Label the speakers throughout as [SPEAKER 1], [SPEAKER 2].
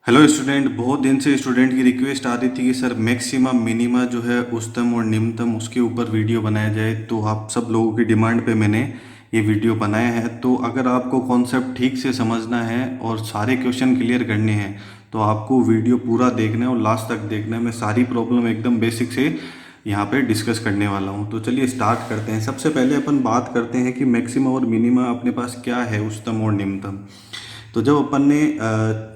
[SPEAKER 1] Hello student. बहुत दिन से स्टूडेंट की रिक्वेस्ट आ रही थी कि सर मैक्सिमा मिनिमा जो है उच्चतम और निम्नतम उसके ऊपर वीडियो बनाया जाए। तो आप सब लोगों की डिमांड पे मैंने ये वीडियो बनाया है। तो अगर आपको कॉन्सेप्ट ठीक से समझना है और सारे क्वेश्चन क्लियर करने हैं तो आपको वीडियो पूरा देखना है और लास्ट तक देखना है। मैं सारी प्रॉब्लम एकदम बेसिक से यहाँ पे डिस्कस करने वाला हूँ। तो चलिए स्टार्ट करते हैं। सबसे पहले अपन बात करते हैं कि मैक्सिमा और मिनिमा अपने पास क्या है, उच्चतम और निम्नतम। तो जब अपन ने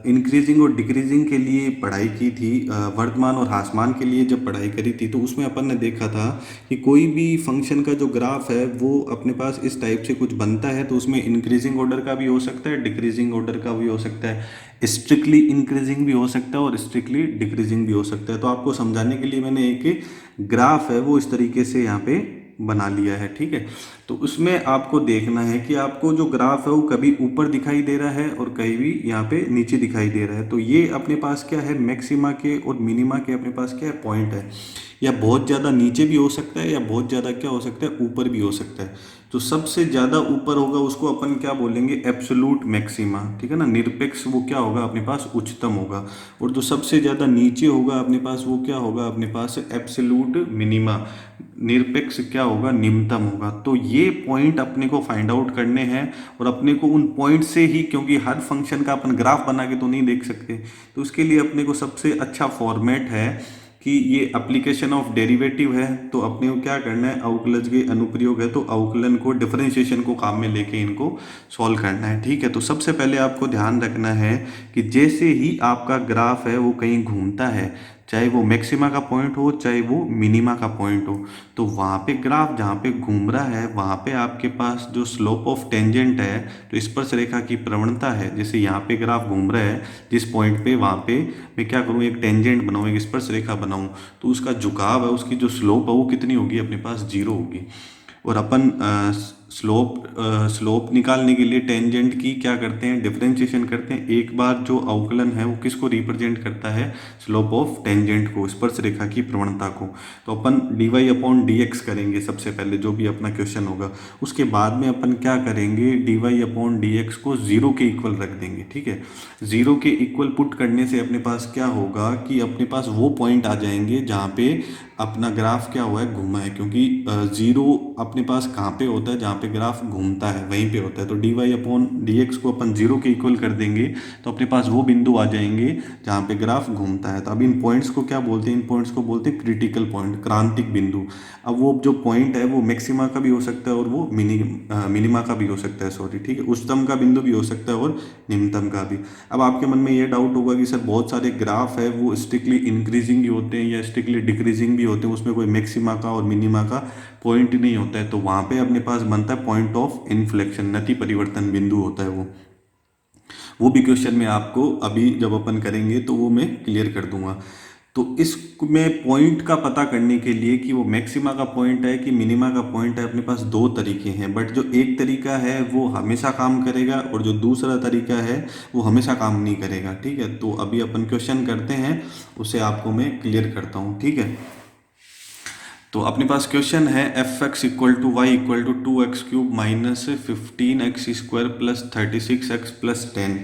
[SPEAKER 1] इंक्रीजिंग और डिक्रीजिंग के लिए पढ़ाई की थी, वर्तमान और ह्रासमान के लिए जब पढ़ाई करी थी, तो उसमें अपन ने देखा था कि कोई भी फंक्शन का जो ग्राफ है वो अपने पास इस टाइप से कुछ बनता है। तो उसमें इंक्रीजिंग ऑर्डर का भी हो सकता है, डिक्रीजिंग ऑर्डर का भी हो सकता है, स्ट्रिक्टली इंक्रीजिंग भी हो सकता है और स्ट्रिक्टली डिक्रीजिंग भी हो सकता है। तो आपको समझाने के लिए मैंने एक ग्राफ है वो इस तरीके से यहाँ पे बना लिया है, ठीक है। तो उसमें आपको देखना है कि आपको जो ग्राफ है वो कभी ऊपर दिखाई दे रहा है और कहीं भी यहाँ पे नीचे दिखाई दे रहा है। तो ये अपने पास क्या है, मैक्सिमा के और मिनिमा के अपने पास क्या है, पॉइंट है। या बहुत ज़्यादा नीचे भी हो सकता है या बहुत ज़्यादा क्या हो सकता है, ऊपर भी हो सकता है। तो सबसे ज़्यादा ऊपर होगा उसको अपन क्या बोलेंगे, एब्सोल्यूट मैक्सिमा, ठीक है ना। निरपेक्ष वो क्या होगा, अपने पास उच्चतम होगा। और जो सबसे ज़्यादा नीचे होगा अपने पास वो क्या होगा, अपने पास एब्सोल्यूट मिनिमा, निरपेक्ष क्या होगा, निम्नतम होगा। तो ये पॉइंट अपने को फाइंड आउट करने हैं और अपने को उन पॉइंट से ही, क्योंकि हर फंक्शन का अपन ग्राफ बना के तो नहीं देख सकते, तो उसके लिए अपने को सबसे अच्छा फॉर्मेट है कि ये एप्लीकेशन ऑफ डेरिवेटिव है। तो अपने को क्या करना है, अवकलज के अनुप्रयोग है, तो अवकलन को, डिफरेंशिएशन को काम में लेके इनको सॉल्व करना है, ठीक है। तो सबसे पहले आपको ध्यान रखना है कि जैसे ही आपका ग्राफ है वो कहीं घूमता है, चाहे वो मैक्सिमा का पॉइंट हो चाहे वो मिनिमा का पॉइंट हो, तो वहाँ पे ग्राफ जहाँ पे घूम रहा है वहाँ पे आपके पास जो स्लोप ऑफ टेंजेंट है, तो स्पर्श रेखा की प्रवणता है, जैसे यहाँ पे ग्राफ घूम रहा है जिस पॉइंट पे, वहाँ पे मैं क्या करूँ, एक टेंजेंट बनाऊँ, एक स्पर्श रेखा बनाऊँ, तो उसका झुकाव है, उसकी जो स्लोप है वो कितनी होगी, अपने पास जीरो होगी। और अपन स्लोप निकालने के लिए टेंजेंट की क्या करते हैं, डिफरेंशिएशन करते हैं। एक बार जो अवकलन है वो किसको रिप्रेजेंट करता है, स्लोप ऑफ टेंजेंट को, स्पर्श रेखा की प्रवणता को। तो अपन d y upon d x करेंगे सबसे पहले, जो भी अपना क्वेश्चन होगा। उसके बाद में अपन क्या करेंगे, d y upon d x को जीरो के इक्वल रख देंगे, ठीक है। जीरो के इक्वल पुट करने से अपने पास क्या होगा कि अपने पास वो पॉइंट आ जाएंगे जहाँ पे अपना ग्राफ क्या हुआ है, घूमा है। क्योंकि जीरो अपने पास कहाँ पे होता है, जहाँ पे ग्राफ घूमता है वहीं पे होता है। तो d y upon d x को अपन जीरो के इक्वल कर देंगे तो अपने पास वो बिंदु आ जाएंगे जहाँ पे ग्राफ घूमता है। तो अब इन पॉइंट्स को क्या बोलते हैं, इन पॉइंट्स को बोलते हैं क्रिटिकल पॉइंट, क्रांतिक बिंदु। अब वो जो पॉइंट है वो मैक्सिमा का भी हो सकता है और वो मिनिमा का भी हो सकता है, सॉरी, ठीक है। उच्चतम का बिंदु भी हो सकता है और निम्नतम का भी। अब आपके मन में ये डाउट होगा कि सर बहुत सारे ग्राफ है वो स्ट्रिक्टली इंक्रीजिंग ही होते हैं या स्ट्रिक्टली डिक्रीजिंग भी होते हैं, उसमें कोई मैक्सिमा का और मिनिमा का पॉइंट नहीं होता है। तो वहाँ पे अपने पास बनता है पॉइंट ऑफ इन्फ्लेक्शन, नति परिवर्तन बिंदु होता है वो भी क्वेश्चन में आपको अभी जब अपन करेंगे तो वो मैं क्लियर कर दूंगा। तो इसमें पॉइंट का पता करने के लिए कि वो मैक्सिमा का पॉइंट है कि मिनिमा का पॉइंट है, अपने पास दो तरीके हैं। बट जो एक तरीका है वो हमेशा काम करेगा और जो दूसरा तरीका है वो हमेशा काम नहीं करेगा, ठीक है। तो अभी अपन क्वेश्चन करते हैं, उसे आपको मैं क्लियर करता हूँ, ठीक है। तो अपने पास क्वेश्चन है F x equal to y equal to 2x³ minus 15x² plus 36x plus 10।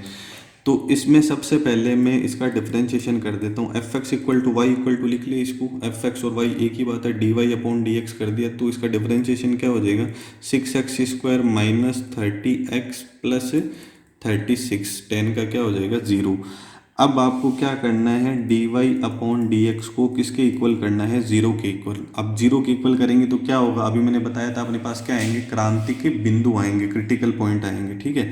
[SPEAKER 1] तो इसमें सबसे पहले मैं इसका डिफरेंशिएशन कर देता हूँ। F x equal to y equal to लिख लिया इसको, एफ एक्स और वाई एक ही बात है, d y upon d x कर दिया। तो इसका डिफरेंशिएशन क्या हो जाएगा, 6x² माइनस 30x प्लस 36, 10 का क्या हो जाएगा, 0। अब आपको क्या करना है, d y upon d x को किसके इक्वल करना है, जीरो के इक्वल। अब जीरो के इक्वल करेंगे तो क्या होगा, अभी मैंने बताया था अपने पास क्या आएंगे, क्रांति के बिंदु आएंगे, क्रिटिकल पॉइंट आएंगे, ठीक है।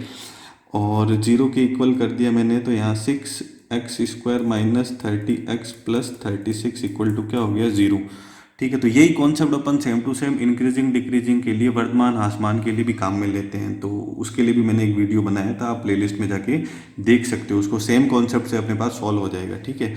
[SPEAKER 1] और जीरो के इक्वल कर दिया मैंने, तो यहाँ 6x² minus 30x plus 36 equal to क्या हो गया, 0, ठीक है। तो यही कॉन्सेप्ट अपन same to same increasing decreasing के लिए, वर्तमान ह्रासमान के लिए भी काम में लेते हैं। तो उसके लिए भी मैंने एक वीडियो बनाया था, आप प्लेलिस्ट में जाके देख सकते हो उसको, सेम कॉन्सेप्ट से अपने पास सॉल्व हो जाएगा, ठीक है।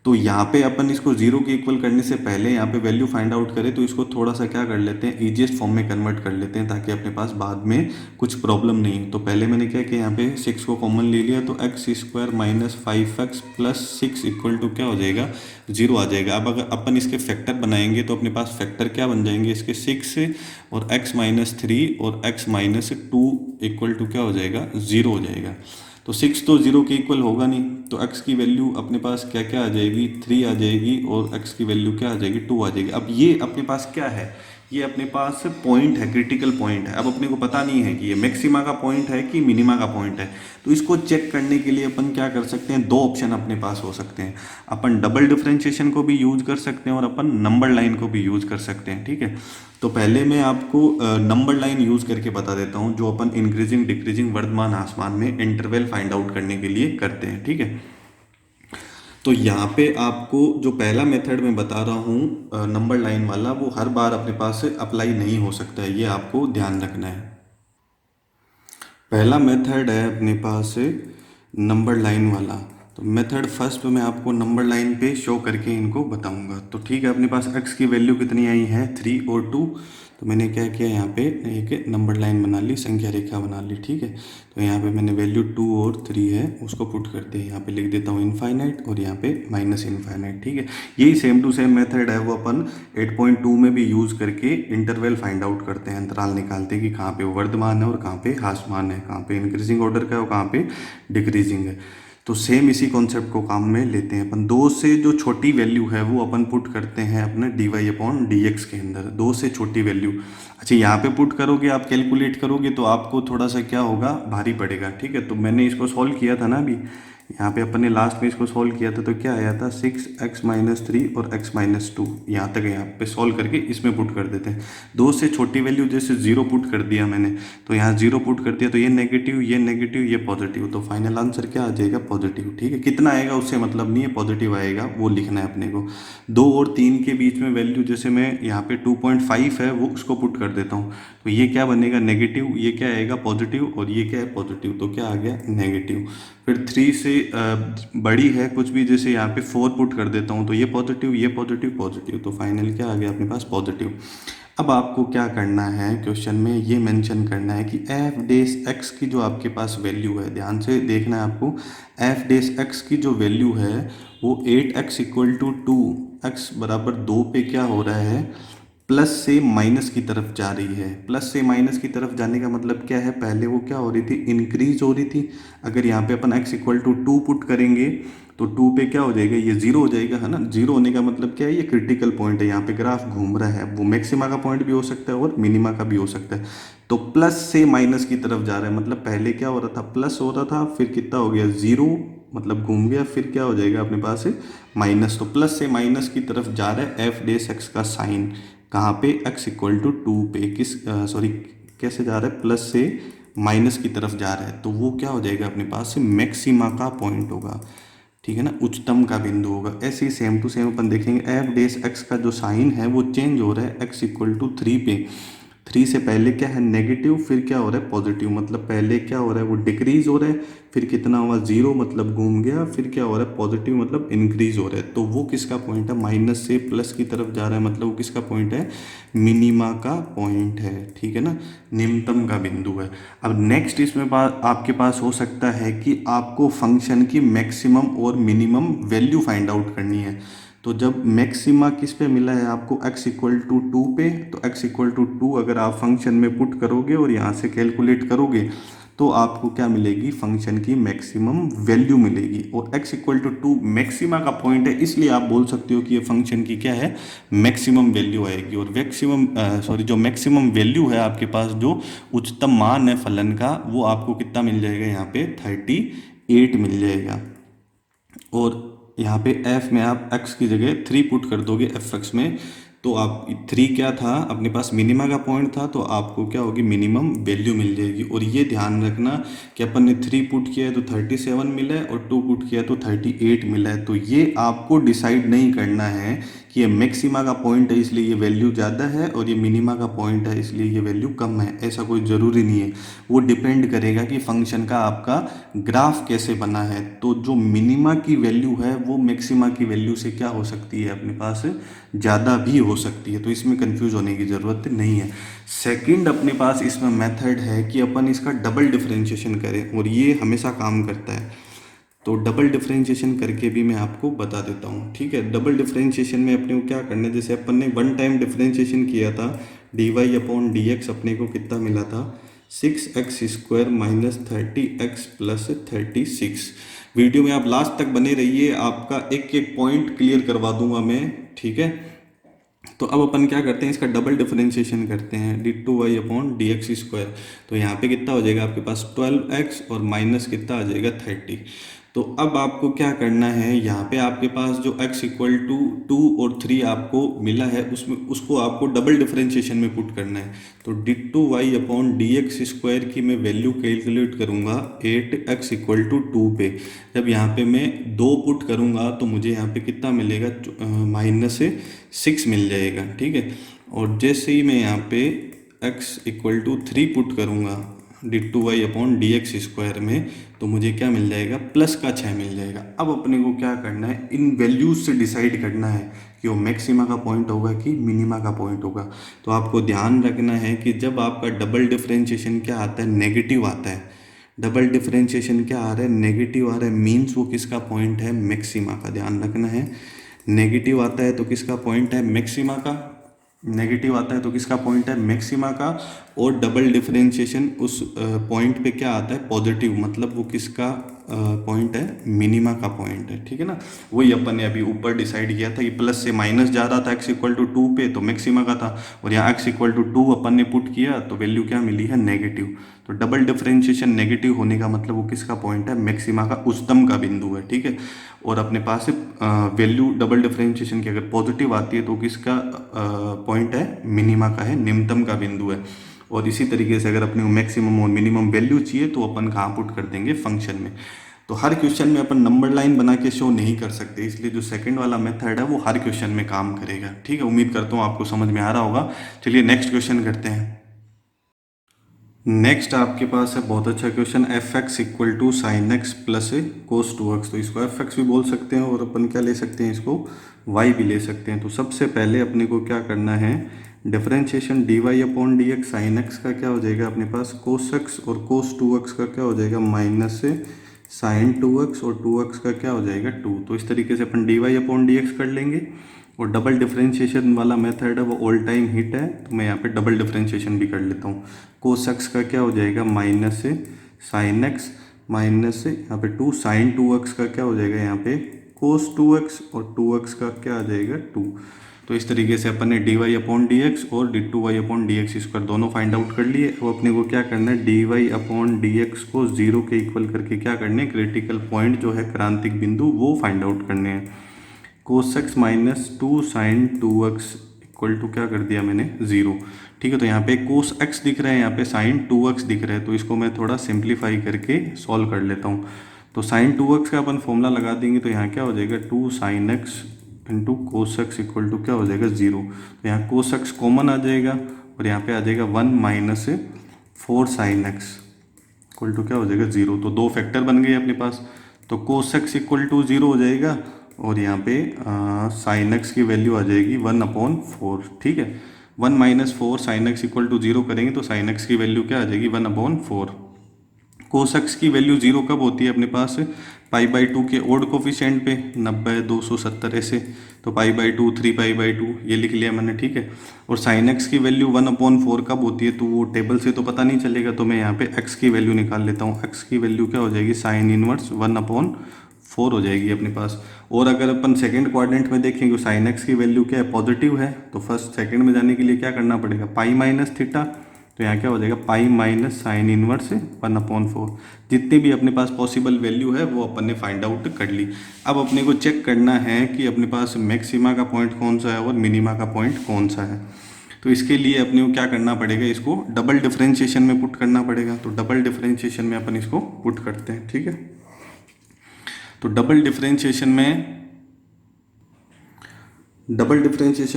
[SPEAKER 1] तो यहाँ पे अपन इसको जीरो के इक्वल करने से पहले यहाँ पे वैल्यू फाइंड आउट करें, तो इसको थोड़ा सा क्या कर लेते हैं, ईजीएस्ट फॉर्म में कन्वर्ट कर लेते हैं ताकि अपने पास बाद में कुछ प्रॉब्लम नहीं हो। तो पहले मैंने क्या किया, यहाँ पे 6 को कॉमन ले लिया, तो x² minus 5x plus 6 equal to क्या हो जाएगा, 0 आ जाएगा। अब अगर अपन इसके फैक्टर बनाएंगे तो अपने पास फैक्टर क्या बन जाएंगे इसके, 6 और x माइनस 3 और x माइनस 2 इक्वल टू क्या हो जाएगा, 0 हो जाएगा। तो 6 तो 0 के इक्वल होगा नहीं, तो x की वैल्यू अपने पास क्या क्या आ जाएगी, 3 आ जाएगी, और x की वैल्यू क्या आ जाएगी, 2 आ जाएगी। अब ये अपने पास क्या है, ये अपने पास पॉइंट है, क्रिटिकल पॉइंट है। अब अपने को पता नहीं है कि ये मैक्सिमा का पॉइंट है कि मिनिमा का पॉइंट है। तो इसको चेक करने के लिए अपन क्या कर सकते हैं, दो ऑप्शन अपने पास हो सकते हैं। अपन डबल डिफरेंशिएशन को भी यूज कर सकते हैं और अपन नंबर लाइन को भी यूज कर सकते हैं। ठीक है, तो पहले मैं आपको नंबर लाइन यूज करके बता देता हूँ, जो अपन इंक्रीजिंग डिक्रीजिंग वर्धमान ह्रासमान में इंटरवल फाइंड आउट करने के लिए करते हैं। ठीक है, तो यहाँ पे आपको जो पहला मेथड मैं बता रहा हूँ नंबर लाइन वाला, वो हर बार अपने पास अप्लाई नहीं हो सकता है, ये आपको ध्यान रखना है। पहला मेथड है अपने पास नंबर लाइन वाला। तो मेथड फर्स्ट मैं आपको नंबर लाइन पे शो करके इनको बताऊंगा। तो ठीक है, अपने पास x की वैल्यू कितनी आई है, 3 और 2। तो मैंने क्या किया, यहाँ पे एक नंबर लाइन बना ली, संख्या रेखा बना ली। ठीक है, तो यहाँ पे मैंने वैल्यू 2 और 3 है उसको पुट कर दिया, यहाँ पे लिख देता हूँ इनफाइनाइट और यहाँ पे माइनस इनफाइनाइट। ठीक है, यही सेम टू सेम मेथड है, वो अपन 8.2 में भी यूज़ करके इंटरवल फाइंड आउट करते हैं, अंतराल निकालते हैं कि कहाँ पे वर्धमान है और कहाँ पे ह्रासमान है, कहाँ पे इंक्रीजिंग ऑर्डर का है और कहाँ पे डिक्रीजिंग है। तो सेम इसी कॉन्सेप्ट को काम में लेते हैं अपन। दो से जो छोटी वैल्यू है वो अपन पुट करते हैं अपने dy/dx के अंदर, दो से छोटी वैल्यू। अच्छा, यहाँ पे पुट करोगे, आप कैलकुलेट करोगे तो आपको थोड़ा सा क्या होगा, भारी पड़ेगा। ठीक है, तो मैंने इसको सॉल्व किया था ना अभी, यहाँ पे अपन ने लास्ट में इसको सॉल्व किया था, तो क्या आया था 6x-3 और x-2, यहाँ तक यहाँ पे सॉल्व करके इसमें पुट कर देते हैं। दो से छोटी वैल्यू जैसे 0 पुट कर दिया मैंने, तो यहाँ 0 पुट कर दिया, तो ये नेगेटिव, ये नेगेटिव, ये पॉजिटिव, तो फाइनल आंसर क्या आ जाएगा, पॉजिटिव। ठीक है, कितना आएगा उससे मतलब नहीं है, पॉजिटिव आएगा वो लिखना है अपने को। 2 और 3 के बीच में वैल्यू जैसे मैं यहाँ पे 2.5 है वो उसको पुट कर देता हूँ, तो ये क्या बनेगा, नेगेटिव, ये क्या आएगा, पॉजिटिव, और ये क्या है, पॉजिटिव, तो क्या आ गया, नेगेटिव। फिर 3 से बड़ी है कुछ भी, जैसे यहाँ पे 4 पुट कर देता हूँ, तो ये पॉजिटिव, ये पॉजिटिव, पॉजिटिव, तो फाइनल क्या आ गया अपने पास, पॉजिटिव। अब आपको क्या करना है, क्वेश्चन में ये मेंशन करना है कि एफ डेस एक्स की जो आपके पास वैल्यू है, ध्यान से देखना है आपको, एफ डेस एक्स की जो वैल्यू है वो 8x इक्वल टू 2x/2 पे क्या हो रहा है, प्लस से माइनस की तरफ जा रही है। प्लस से माइनस की तरफ जाने का मतलब क्या है, पहले वो क्या हो रही थी, इंक्रीज हो रही थी। अगर यहाँ पे अपन x इक्वल टू 2 पुट करेंगे तो 2 पे क्या हो जाएगा, ये 0 हो जाएगा, है ना। 0 होने का मतलब क्या है, ये क्रिटिकल पॉइंट है, यहाँ पे ग्राफ घूम रहा है, वो मैक्सिमा का पॉइंट भी हो सकता है और मिनिमा का भी हो सकता है। तो प्लस से माइनस की तरफ जा रहा है, मतलब पहले क्या हो रहा था, प्लस हो रहा था, फिर कितना हो गया, 0, मतलब घूम गया, फिर क्या हो जाएगा अपने पास माइनस। तो प्लस से माइनस की तरफ जा रहा है एफ डेस एक्स का साइन, कहाँ पे, x इक्वल टू 2 पे, किस सॉरी कैसे जा रहा है, प्लस से माइनस की तरफ जा रहा है, तो वो क्या हो जाएगा अपने पास मैक्सिमा का पॉइंट होगा। ठीक है ना, उच्चतम का बिंदु होगा। ऐसे ही सेम टू सेम अपन देखेंगे, एफ डेस एक्स का जो साइन है वो चेंज हो रहा है x इक्वल टू 3 पे। 3 से पहले क्या है, नेगेटिव, फिर क्या हो रहा है, पॉजिटिव, मतलब पहले क्या हो रहा है, वो डिक्रीज हो रहा है, फिर कितना हुआ, 0, मतलब घूम गया, फिर क्या हो रहा है, पॉजिटिव, मतलब इंक्रीज हो रहा है। तो वो किसका पॉइंट है, माइनस से प्लस की तरफ जा रहा है, मतलब वो किसका पॉइंट है, मिनिमा का पॉइंट है। ठीक है ना, निम्नतम का बिंदु है। अब नेक्स्ट इसमें आपके पास हो सकता है कि आपको फंक्शन की मैक्सिमम और मिनिमम वैल्यू फाइंड आउट करनी है। तो जब मैक्सिमा किस पे मिला है आपको, x इक्वल टू 2 पे, तो x इक्वल टू 2 अगर आप फंक्शन में पुट करोगे और यहाँ से कैलकुलेट करोगे तो आपको क्या मिलेगी, फंक्शन की मैक्सिमम वैल्यू मिलेगी। और x इक्वल टू 2 मैक्सिमा का पॉइंट है, इसलिए आप बोल सकते हो कि ये फंक्शन की क्या है, मैक्सिमम वैल्यू आएगी। और जो मैक्सिमम वैल्यू है आपके पास, जो उच्चतम मान है फलन का, वो आपको कितना मिल जाएगा, यहाँ पे 38 मिल जाएगा। और यहाँ पे f में आप x की जगह 3 पुट कर दोगे एफ एक्स में, तो आप 3 क्या था अपने पास, मिनिमा का पॉइंट था, तो आपको क्या होगी, मिनिमम वैल्यू मिल जाएगी। और ये ध्यान रखना कि अपन ने 3 पुट किया है तो 37 मिला है, और 2 पुट किया तो 38 मिला है। तो ये आपको डिसाइड नहीं करना है कि ये मैक्सिमा का पॉइंट है इसलिए ये वैल्यू ज़्यादा है, और ये मिनिमा का पॉइंट है इसलिए ये वैल्यू कम है, ऐसा कोई ज़रूरी नहीं है। वो डिपेंड करेगा कि फंक्शन का आपका ग्राफ कैसे बना है। तो जो मिनिमा की वैल्यू है वो मैक्सिमा की वैल्यू से क्या हो सकती है, अपने पास ज़्यादा भी हो सकती है, तो इसमें कंफ्यूज होने की ज़रूरत नहीं है। सेकंड अपने पास इसमें मेथड है कि अपन इसका डबल डिफरेंशिएशन करें, और ये हमेशा काम करता है। तो डबल डिफरेंशिएशन करके भी मैं आपको बता देता हूँ। ठीक है, डबल डिफरेंशिएशन में अपने को क्या करना है, जैसे अपन ने वन टाइम डिफरेंशिएशन किया था, dy/dx अपने को कितना मिला था, 6x² minus 30x plus 36। Video में आप लास्ट तक बने रहिए, आपका एक एक पॉइंट क्लियर करवा दूंगा मैं, ठीक है। तो अब अपन क्या करते हैं, इसका डबल डिफरेंशिएशन करते हैं, d2y/dx²। तो यहाँ पे कितना हो जाएगा आपके पास 12x और माइनस कितना आ जाएगा 30। तो अब आपको क्या करना है, यहाँ पे आपके पास जो x इक्वल टू 2 और 3 आपको मिला है, उसमें उसको आपको डबल डिफरेंशिएशन में पुट करना है। तो d2y/dx² की मैं वैल्यू कैलकुलेट करूँगा 8x इक्वल टू 2 पे। जब यहाँ पे मैं 2 पुट करूँगा तो मुझे यहाँ पे कितना मिलेगा, -6 मिल जाएगा, ठीक है। और जैसे ही मैं यहाँ पे x इक्वल टू 3 पुट करूँगा d2y/dx² में, तो मुझे क्या मिल जाएगा, +6 मिल जाएगा। अब अपने को क्या करना है, इन वैल्यूज से डिसाइड करना है कि वो मैक्सिमा का पॉइंट होगा कि मिनिमा का पॉइंट होगा। तो आपको ध्यान रखना है कि जब आपका डबल डिफरेंशिएशन क्या आता है, नेगेटिव आता है। डबल डिफरेंशिएशन क्या आ रहा है, नेगेटिव आ रहा है, मीन्स वो किसका पॉइंट है, मैक्सिमा का। ध्यान रखना है, नेगेटिव आता है तो किसका पॉइंट है, मैक्सिमा का। नेगेटिव आता है तो किसका पॉइंट है, मैक्सिमा का। और डबल डिफरेंशिएशन उस पॉइंट पे क्या आता है, पॉजिटिव, मतलब वो किसका पॉइंट है, मिनिमा का पॉइंट है, ठीक है ना। वही अपन ने अभी ऊपर डिसाइड किया था कि प्लस से माइनस जा रहा था x इक्वल टू 2 पे, तो मैक्सिमा का था। और यहाँ x इक्वल टू 2 अपन ने पुट किया तो वैल्यू क्या मिली है, नेगेटिव। तो डबल डिफरेंशिएशन नेगेटिव होने का मतलब वो किसका पॉइंट है, मैक्सिमा का, उच्चतम का बिंदु है, ठीक है। और अपने पास वैल्यू डबल डिफरेंशिएशन की अगर पॉजिटिव आती है तो किसका पॉइंट है, मिनिमा का है, निम्नतम का बिंदु है। और इसी तरीके से अगर अपने को मैक्सिमम और मिनिमम वैल्यू चाहिए तो अपन कहाँ पुट कर देंगे, फंक्शन में। तो हर क्वेश्चन में अपन नंबर लाइन बना के शो नहीं कर सकते, इसलिए जो सेकंड वाला मेथड है वो हर क्वेश्चन में काम करेगा, ठीक है। उम्मीद करता हूँ आपको समझ में आ रहा होगा। चलिए नेक्स्ट क्वेश्चन करते हैं। नेक्स्ट आपके पास है बहुत अच्छा question, f(x) equal to sine x plus cos 2x। तो इसको f(x) भी बोल सकते हैं और अपन क्या ले सकते हैं, इसको y भी ले सकते हैं। तो सबसे पहले अपने को क्या करना है, डिफरेंशिएशन dy/dx साइन एक्स का क्या हो जाएगा अपने पास, कोस x, और कोस 2x का क्या हो जाएगा, माइनस साइन 2x, और 2x का क्या हो जाएगा 2। तो इस तरीके से अपन dy/dx कर लेंगे। और डबल डिफरेंशिएशन वाला मेथड है वो ऑल टाइम हिट है, तो मैं यहाँ पे डबल डिफरेंशिएशन भी कर लेता हूँ। कोस एक्स का क्या हो जाएगा, माइनस साइन एक्स, माइनस यहाँ पे 2 साइन 2x का क्या हो जाएगा, यहाँ पे कोस 2x, और 2x का क्या आ जाएगा 2। तो इस तरीके से अपन ने dy/dx और d2y/dx² दोनों फाइंड आउट कर लिए। अब अपने को क्या करना है, dy/dx को 0 के इक्वल करके क्या करने, क्रिटिकल पॉइंट जो है, क्रांतिक बिंदु, वो फाइंड आउट करने हैं। Cos x minus 2 sine 2x equal to क्या कर दिया मैंने, 0, ठीक है। तो यहाँ पे कोस x दिख रहा है, यहाँ पे साइन 2x दिख रहा है, तो इसको मैं थोड़ा सिंप्लीफाई करके सॉल्व कर लेता हूँ। तो साइन 2x का अपन फॉर्मूला लगा देंगे, तो यहाँ क्या हो जाएगा, 2 sine x into cos x equal to क्या हो जाएगा, 0। तो यहाँ कोस एक्स कॉमन आ जाएगा, और यहाँ पे आ जाएगा 1 minus 4 sine x equal to क्या हो जाएगा, 0। तो 2 फैक्टर बन गए अपने पास। तो कोस एक्स इक्वल टू 0 हो जाएगा, और यहाँ पे साइन एक्स की वैल्यू आ जाएगी 1/4, ठीक है। 1 minus 4 sine x equal to 0 करेंगे तो साइन एक्स की वैल्यू क्या आ जाएगी, 1/4। कोस एक्स की वैल्यू 0 कब होती है अपने पास, π/2 के ओड कोफिशिएंट पे, 90, 270 ऐसे। तो π/2, 3π/2 ये लिख लिया मैंने, ठीक है। और साइन एक्स की वैल्यू 1/4 कब होती है, तो वो टेबल से तो पता नहीं चलेगा, तो मैं यहाँ पे x की वैल्यू निकाल लेता हूँ। x की वैल्यू क्या हो जाएगी, साइन इनवर्स 1/4 हो जाएगी अपने पास। और अगर अपन सेकंड क्वाड्रेंट में देखेंगे, साइन एक्स की वैल्यू क्या है, पॉजिटिव है, तो फर्स्ट सेकंड में जाने के लिए क्या करना पड़ेगा, पाई माइनस थीटा। तो यहाँ क्या हो जाएगा, पाई माइनस साइन इनवर्स 1/4। जितनी भी अपने पास पॉसिबल वैल्यू है वो अपन ने फाइंड आउट कर ली। अब अपने को चेक करना है कि अपने पास मैक्सिमा का पॉइंट कौन सा है और मिनिमा का पॉइंट कौन सा है। तो इसके लिए अपने को क्या करना पड़ेगा, इसको डबल डिफरेंशिएशन में पुट करना पड़ेगा। तो डबल डिफरेंशिएशन में अपन इसको पुट करते हैं, ठीक है। तो डबल डिफरेंशिएशन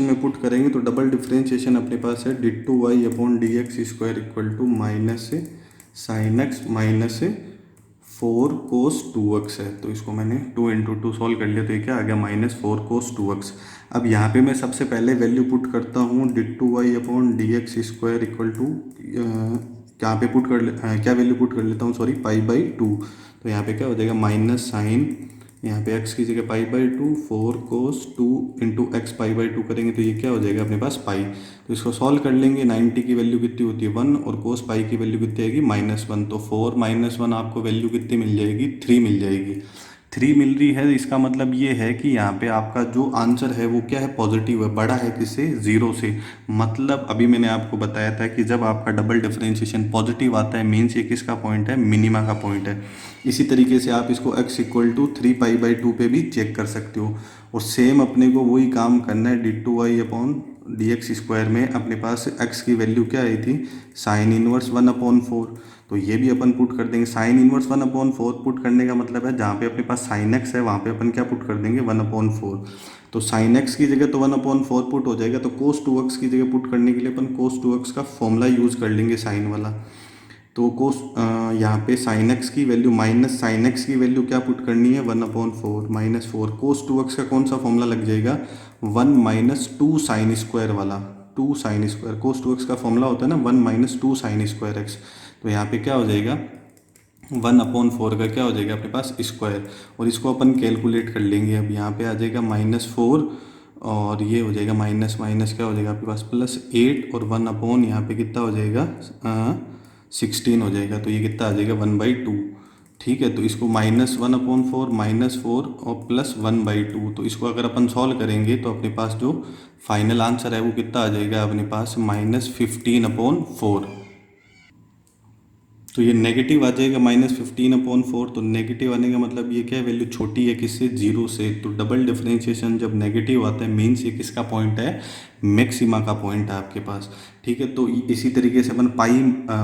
[SPEAKER 1] में पुट करेंगे तो डबल डिफरेंशिएशन अपने पास है d2y/dx² equal to minus sine x minus 4 cos 2x है। तो इसको मैंने 2 × 2 सॉल्व कर लिया, तो ये क्या आ गया, -4 कोस 2x। अब यहाँ पे मैं सबसे पहले वैल्यू पुट करता हूँ d2y/dx² इक्वल टू क्या पे पुट कर क्या वैल्यू पुट कर लेता हूँ, सॉरी, π/2। तो यहाँ पे क्या हो जाएगा, माइनस साइन यहाँ पे x की जगह π/2, 4 cos 2 इंटू एक्स π/2 करेंगे तो ये क्या हो जाएगा अपने पास पाई। तो इसको सॉल्व कर लेंगे। 90 की वैल्यू कितनी होती है 1 और cos पाई की वैल्यू कितनी आएगी -1। तो 4 - 1 आपको वैल्यू कितनी मिल जाएगी 3 मिल जाएगी। 3 मिल रही है, इसका मतलब ये है कि यहाँ पे आपका जो आंसर है वो क्या है पॉजिटिव है, बड़ा है किससे 0 से। मतलब अभी मैंने आपको बताया था कि जब आपका डबल डिफरेंशिएशन पॉजिटिव आता है मीन्स ये किसका पॉइंट है, मिनिमा का पॉइंट है। इसी तरीके से आप इसको x = 3π/2 पे भी चेक कर सकते हो। और सेम अपने को वही काम करना है d2y/dx² में अपने पास x की वैल्यू क्या आई थी sin 1/4। तो ये भी अपन पुट कर देंगे। sin 1/4 पुट करने का मतलब है जहाँ पे अपने पास sin x है वहाँ पे अपन क्या पुट कर देंगे 1/4। तो sin x की जगह तो 1/4 पुट हो जाएगा। तो cos 2x की जगह पुट करने के लिए अपन cos 2x का फॉर्मूला यूज़ कर लेंगे साइन वाला। तो कोस यहाँ पे साइन एक्स की वैल्यू माइनस साइन एक्स की वैल्यू क्या पुट करनी है 1/4 -4। कोस 2x का कौन सा फॉर्मूला लग जाएगा 1 - 2 साइन स्क्वायर वाला, 2 साइन स्क्वायर। कोस 2x का फॉर्मूला होता है ना 1 - 2 साइन स्क्वायर एक्स। तो यहाँ पे क्या हो जाएगा 1/4 का क्या हो जाएगा अपने पास स्क्वायर। और इसको अपन कैलकुलेट कर लेंगे। अब यहाँ पे आ जाएगा -4 और ये हो जाएगा माइनस माइनस क्या हो जाएगा आपके पास +8 और 1 यहाँ पे कितना हो जाएगा 16 हो जाएगा। तो ये कितना आ जाएगा 1/2। ठीक है, तो इसको -1/4 -4 और +1/2। तो इसको अगर अपन सॉल्व करेंगे तो अपने पास जो फाइनल आंसर है वो कितना आ जाएगा अपने पास -15/4। तो ये नेगेटिव आ जाएगा -15/4। तो नेगेटिव आने का मतलब ये क्या है वैल्यू छोटी है किससे 0 से। तो डबल डिफरेंशिएशन जब नेगेटिव आता है मीन्स ये किसका पॉइंट है मैक्सिमा का पॉइंट है आपके पास। ठीक है, तो इसी तरीके से अपन पाई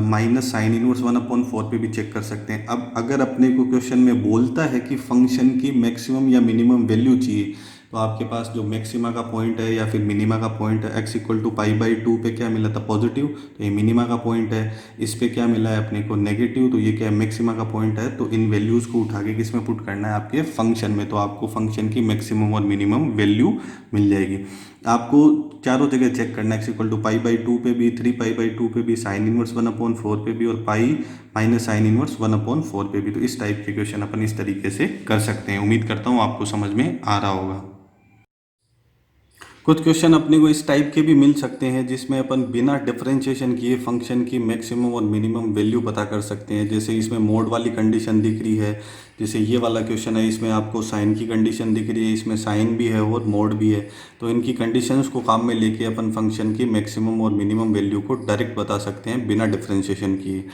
[SPEAKER 1] माइनस साइन इनवर्स 1/4 पे भी चेक कर सकते हैं। अब अगर अपने को क्वेश्चन में बोलता है कि फंक्शन की मैक्सिमम या मिनिमम वैल्यू चाहिए तो आपके पास जो मैक्सिमा का पॉइंट है या फिर मिनिमा का पॉइंट है x = π/2 पे क्या मिला था पॉजिटिव, तो ये मिनिमा का पॉइंट है। इस पे क्या मिला है अपने को नेगेटिव, तो ये क्या है मैक्सिमा का पॉइंट है। तो इन वैल्यूज़ को उठा के किस में पुट करना है आपके फंक्शन में, तो आपको फंक्शन की मैक्सिमम और मिनिमम वैल्यू मिल जाएगी। आपको चारों जगह चेक करना है x = π/2 पे भी 3π/2 पे भी साइन इनवर्स 1/4 पे भी और पाई माइनस साइन इनवर्स 1/4 पे भी। तो इस टाइप के क्वेश्चन अपन इस तरीके से कर सकते हैं। उम्मीद करता हूँ आपको समझ में आ रहा होगा। कुछ क्वेश्चन अपने को इस टाइप के भी मिल सकते हैं जिसमें अपन बिना डिफरेंशिएशन किए फंक्शन की मैक्सिमम और मिनिमम वैल्यू पता कर सकते हैं। जैसे इसमें मोड वाली कंडीशन दिख रही है, जैसे ये वाला क्वेश्चन है इसमें आपको साइन की कंडीशन दिख रही है, इसमें साइन भी है और मोड भी है। तो इनकी कंडीशंस को काम में लेके अपन फंक्शन की मैक्सिमम और मिनिमम वैल्यू को डायरेक्ट बता सकते हैं बिना डिफरेंशिएशन किए।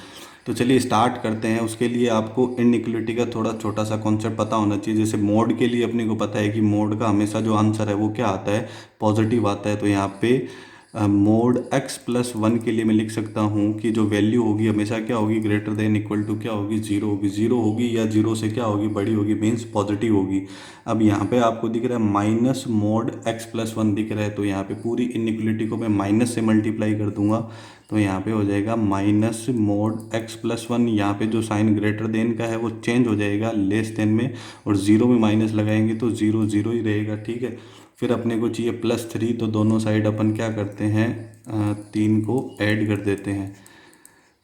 [SPEAKER 1] तो चलिए स्टार्ट करते हैं। उसके लिए आपको इनइक्वलिटी का थोड़ा छोटा सा कॉन्सेप्ट पता होना चाहिए। जैसे मोड के लिए अपने को पता है कि मोड का हमेशा जो आंसर है वो क्या आता है पॉजिटिव आता है। तो यहाँ पे मोड x+1 के लिए मैं लिख सकता हूँ कि जो वैल्यू होगी हमेशा क्या होगी ग्रेटर देन इक्वल टू क्या होगी 0 होगी। 0 होगी या 0 से क्या होगी बड़ी होगी मीन्स पॉजिटिव होगी। अब यहाँ पे आपको दिख रहा है माइनस मोड x+1 दिख रहा है। तो यहाँ पे पूरी इनइक्वलिटी को मैं माइनस से मल्टीप्लाई कर दूंगा तो यहाँ पे हो जाएगा माइनस मोड x+1। यहाँ पे जो साइन ग्रेटर देन का है वो चेंज हो जाएगा लेस देन में, और 0 में माइनस लगाएंगे तो 0 0 ही रहेगा। ठीक है, फिर अपने को चाहिए +3, तो दोनों साइड अपन क्या करते हैं 3 को ऐड कर देते हैं।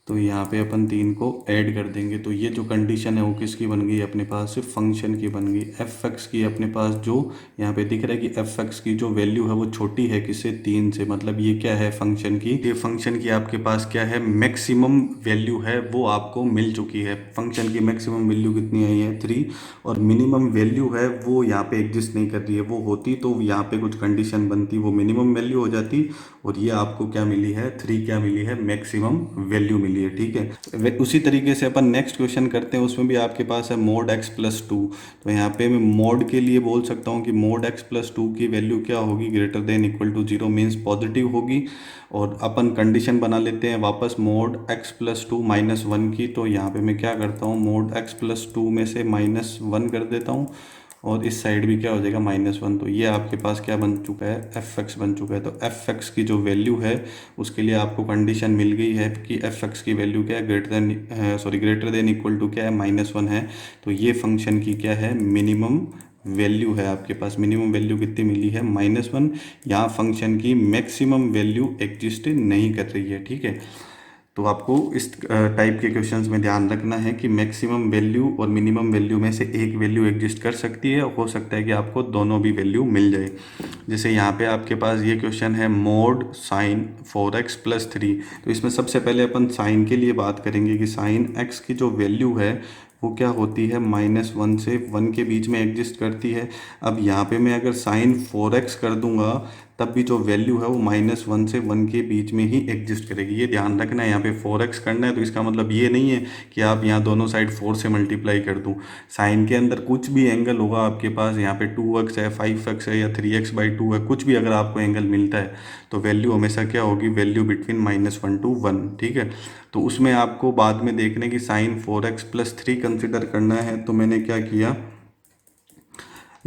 [SPEAKER 1] तो यहाँ पे अपन 3 को ऐड कर देंगे तो ये जो कंडीशन है वो किसकी बन गई अपने पास फंक्शन की बन गई f(x) की। अपने पास जो यहाँ पे दिख रहा है कि f(x) की जो वैल्यू है वो छोटी है किससे 3 से। मतलब ये क्या है फंक्शन की, ये फंक्शन की आपके पास क्या है मैक्सिमम वैल्यू है वो आपको मिल चुकी है। फंक्शन की मैक्सिमम वैल्यू कितनी आई है 3, और मिनिमम वैल्यू है वो यहाँ पे एग्जिस्ट नहीं कर रही है। वो होती तो यहाँ पे कुछ कंडीशन बनती, वो मिनिमम वैल्यू हो जाती, और ये आपको क्या मिली है 3 क्या मिली है मैक्सिमम वैल्यू मिली है। ठीक है, उसी तरीके से अपन नेक्स्ट क्वेश्चन करते हैं। उसमें भी आपके पास है मोड x+2। तो यहाँ पे मैं मोड के लिए बोल सकता हूँ कि मोड x+2 की वैल्यू क्या होगी greater than equal to 0 means positive होगी। और अपन कंडीशन बना लेते हैं वापस मोड x+2 -1 की। तो यहाँ पे मैं क्या करता हूँ मोड x+2 में से -1 कर देता हूँ और इस साइड भी क्या हो जाएगा -1। तो ये आपके पास क्या बन चुका है f(x) बन चुका है। तो f(x) की जो वैल्यू है उसके लिए आपको कंडीशन मिल गई है कि f(x) की वैल्यू क्या है ग्रेटर देन इक्वल टू क्या है -1 है। तो ये फंक्शन की क्या है मिनिमम वैल्यू है आपके पास। मिनिमम वैल्यू कितनी मिली है -1। यहाँ फंक्शन की मैक्सिमम वैल्यू एग्जिस्ट नहीं कर रही है। ठीक है, तो आपको इस टाइप के क्वेश्चंस में ध्यान रखना है कि मैक्सिमम वैल्यू और मिनिमम वैल्यू में से एक वैल्यू एग्जिस्ट कर सकती है, हो सकता है कि आपको दोनों भी वैल्यू मिल जाए। जैसे यहाँ पे आपके पास ये क्वेश्चन है मोड साइन 4x+3। तो इसमें सबसे पहले अपन साइन के लिए बात करेंगे कि साइन x की जो वैल्यू है वो क्या होती है, -1 से 1 के बीच में एग्जिस्ट करती है। अब यहाँ पे मैं अगर साइन 4x कर दूंगा तब भी जो वैल्यू है वो -1 से 1 के बीच में ही एग्जिस्ट करेगी। ये ध्यान रखना है, यहाँ पे 4x करना है तो इसका मतलब ये नहीं है कि आप यहाँ दोनों साइड 4 से मल्टीप्लाई कर दूँ। साइन के अंदर कुछ भी एंगल होगा आपके पास, यहाँ पे 2x है, 5x है या 3x/2 है, कुछ भी अगर आपको एंगल मिलता है तो वैल्यू हमेशा क्या होगी, वैल्यू बिटवीन -1 to 1। ठीक है, तो उसमें आपको बाद में देखने की साइन 4x+3 कंसिडर करना है। तो मैंने क्या किया,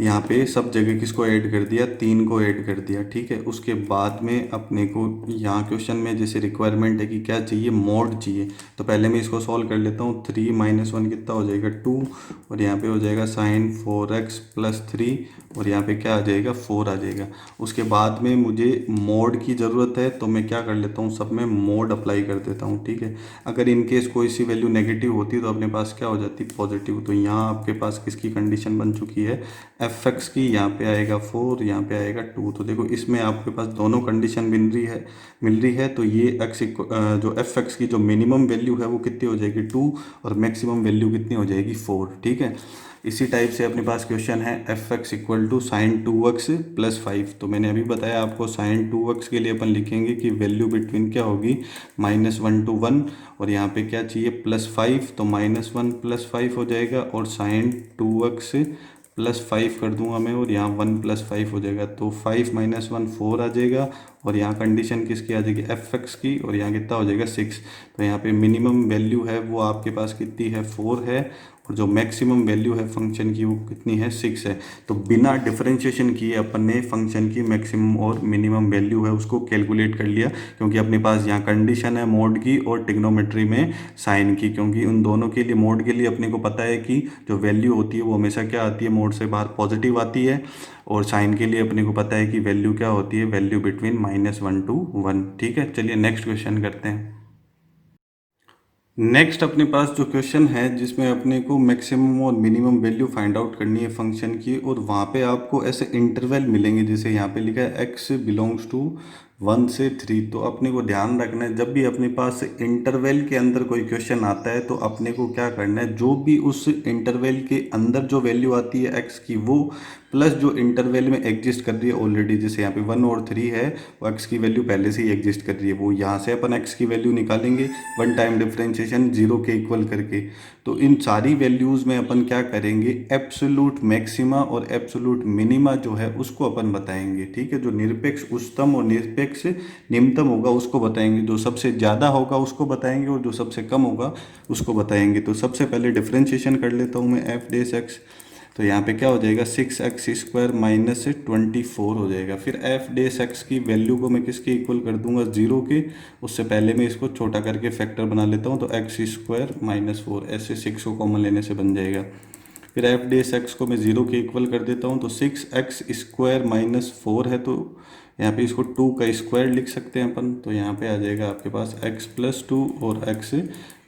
[SPEAKER 1] यहाँ पे सब जगह किसको ऐड कर दिया, 3 को ऐड कर दिया। ठीक है, उसके बाद में अपने को यहाँ क्वेश्चन में जैसे रिक्वायरमेंट है कि क्या चाहिए, मोड चाहिए। तो पहले मैं इसको सॉल्व कर लेता हूँ। 3 - 1 कितना हो जाएगा, 2, और यहाँ पे हो जाएगा साइन 4x+3 और यहाँ पे क्या आ जाएगा, 4 आ जाएगा। उसके बाद में मुझे मोड की ज़रूरत है तो मैं क्या कर लेता हूँ, सब में मोड अप्लाई कर देता हूँ। ठीक है, अगर इनकेस कोई सी वैल्यू नेगेटिव होती तो अपने पास क्या हो जाती, पॉजिटिव। तो यहाँ आपके पास किसकी कंडीशन बन चुकी है, fx की। यहाँ पे आएगा 4, यहाँ पे आएगा 2। तो देखो इसमें आपके पास दोनों कंडीशन मिल रही है। तो ये जो fx की जो मिनिमम वैल्यू है वो कितनी हो जाएगी, 2, और मैक्सिमम वैल्यू कितनी हो जाएगी, 4। ठीक है, इसी टाइप से अपने पास क्वेश्चन है fx = sin 2x+5। तो मैंने अभी बताया आपको sin 2x के लिए अपन लिखेंगे कि वैल्यू बिटवीन क्या होगी, -1 to 1, और यहाँ पे क्या चाहिए, +5। तो -1 + 5 हो जाएगा, और sin 2x +5 कर दूंगा मैं, और यहाँ 1 + 5 हो जाएगा। तो 5 - 1 4 आ जाएगा, और यहाँ कंडीशन किसकी आ जाएगी, fx की, और यहाँ कितना हो जाएगा, 6। तो यहाँ पे मिनिमम वैल्यू है वो आपके पास कितनी है, 4 है, और जो मैक्सिमम वैल्यू है फंक्शन की वो कितनी है, 6 है। तो बिना डिफरेंशिएशन किए अपन ने फंक्शन की मैक्सिमम और मिनिमम वैल्यू है उसको कैलकुलेट कर लिया, क्योंकि अपने पास यहाँ कंडीशन है मोड की और टिग्नोमेट्री में साइन की। क्योंकि उन दोनों के लिए, मोड के लिए अपने को पता है कि जो वैल्यू होती है वो हमेशा क्या आती है, मोड से बाहर पॉजिटिव आती है, और साइन के लिए अपने को पता है कि वैल्यू क्या होती है, वैल्यू बिटवीन -1 to 1। ठीक है, चलिए नेक्स्ट क्वेश्चन करते हैं। नेक्स्ट अपने पास जो क्वेश्चन है जिसमें अपने को मैक्सिमम और मिनिमम वैल्यू फाइंड आउट करनी है फंक्शन की, और वहाँ पे आपको ऐसे इंटरवल मिलेंगे, जैसे यहाँ पे लिखा है x बिलोंग्स टू 1 से 3। तो अपने को ध्यान रखना है, जब भी अपने पास इंटरवल के अंदर कोई क्वेश्चन आता है तो अपने को क्या करना है, जो भी उस इंटरवल के अंदर जो वैल्यू आती है x की, वो प्लस जो इंटरवल में एग्जिस्ट कर रही है ऑलरेडी, जैसे यहाँ पे 1 और 3 है, वो x की वैल्यू पहले से ही एग्जिस्ट कर रही है, वो यहाँ से अपन x की वैल्यू निकालेंगे 1 टाइम डिफरेंशिएशन 0 के इक्वल करके। तो इन सारी वैल्यूज़ में अपन क्या करेंगे, एब्सोल्यूट मैक्सिमा और एब्सोल्यूट मिनिमा जो है उसको अपन बताएंगे। ठीक है, जो निरपेक्ष उच्चतम और निरपेक्ष निम्नतम होगा उसको बताएंगे, जो सबसे ज़्यादा होगा उसको बताएंगे, और जो सबसे कम होगा उसको बताएंगे। तो सबसे पहले डिफरेंशिएशन कर लेता हूँ मैं f'(x). तो यहाँ पे क्या हो जाएगा, 6x² - 24 हो जाएगा। फिर f'(x) की वैल्यू को मैं किसके इक्वल कर दूंगा, 0 के। उससे पहले मैं इसको छोटा करके फैक्टर बना लेता हूँ, तो x² - 4, ऐसे 6 को कॉमन लेने से बन जाएगा। फिर f'(x) को मैं 0 के इक्वल कर देता हूँ, तो 6x² - 4 है, तो यहाँ पे इसको 2 का स्क्वायर लिख सकते हैं अपन। तो यहाँ पे आ जाएगा आपके पास x + 2 और x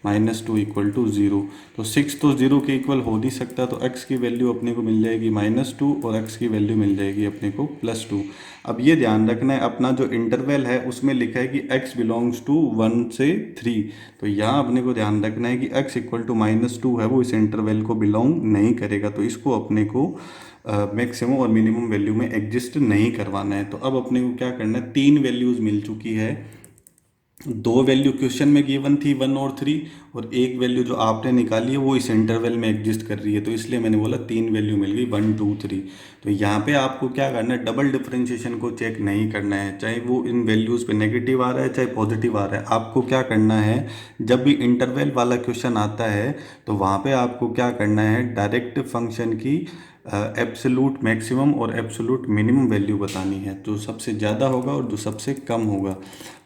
[SPEAKER 1] -2 = 0। तो 6 तो 0 के इक्वल हो नहीं सकता, तो x की वैल्यू अपने को मिल जाएगी -2 और x की वैल्यू मिल जाएगी अपने को +2। अब ये ध्यान रखना है, अपना जो इंटरवल है उसमें लिखा है कि x बिलोंग्स टू 1 से 3। तो यहाँ अपने को ध्यान रखना है कि x = -2 है, वो इस इंटरवल को बिलोंग नहीं करेगा, तो इसको अपने को मैक्सिमम और मिनिमम वैल्यू में एग्जिस्ट नहीं करवाना है। तो अब अपने को क्या करना है, 3 वैल्यूज़ मिल चुकी है। 2 वैल्यू क्वेश्चन में गिवन थी 1 और 3, और एक वैल्यू जो आपने निकाली है वो इस इंटरवल में एग्जिस्ट कर रही है, तो इसलिए मैंने बोला 3 वैल्यू मिल गई, 1 2 3। तो यहाँ पे आपको क्या करना है, डबल डिफरेंशिएशन को चेक नहीं करना है, चाहे वो इन वैल्यूज़ पे नेगेटिव आ रहा है चाहे पॉजिटिव आ रहा है। आपको क्या करना है, जब भी इंटरवल वाला क्वेश्चन आता है तो वहाँ पे आपको क्या करना है, डायरेक्ट फंक्शन की एब्सोल्यूट मैक्सिमम और एब्सोल्यूट मिनिमम वैल्यू बतानी है, जो सबसे ज़्यादा होगा और जो सबसे कम होगा।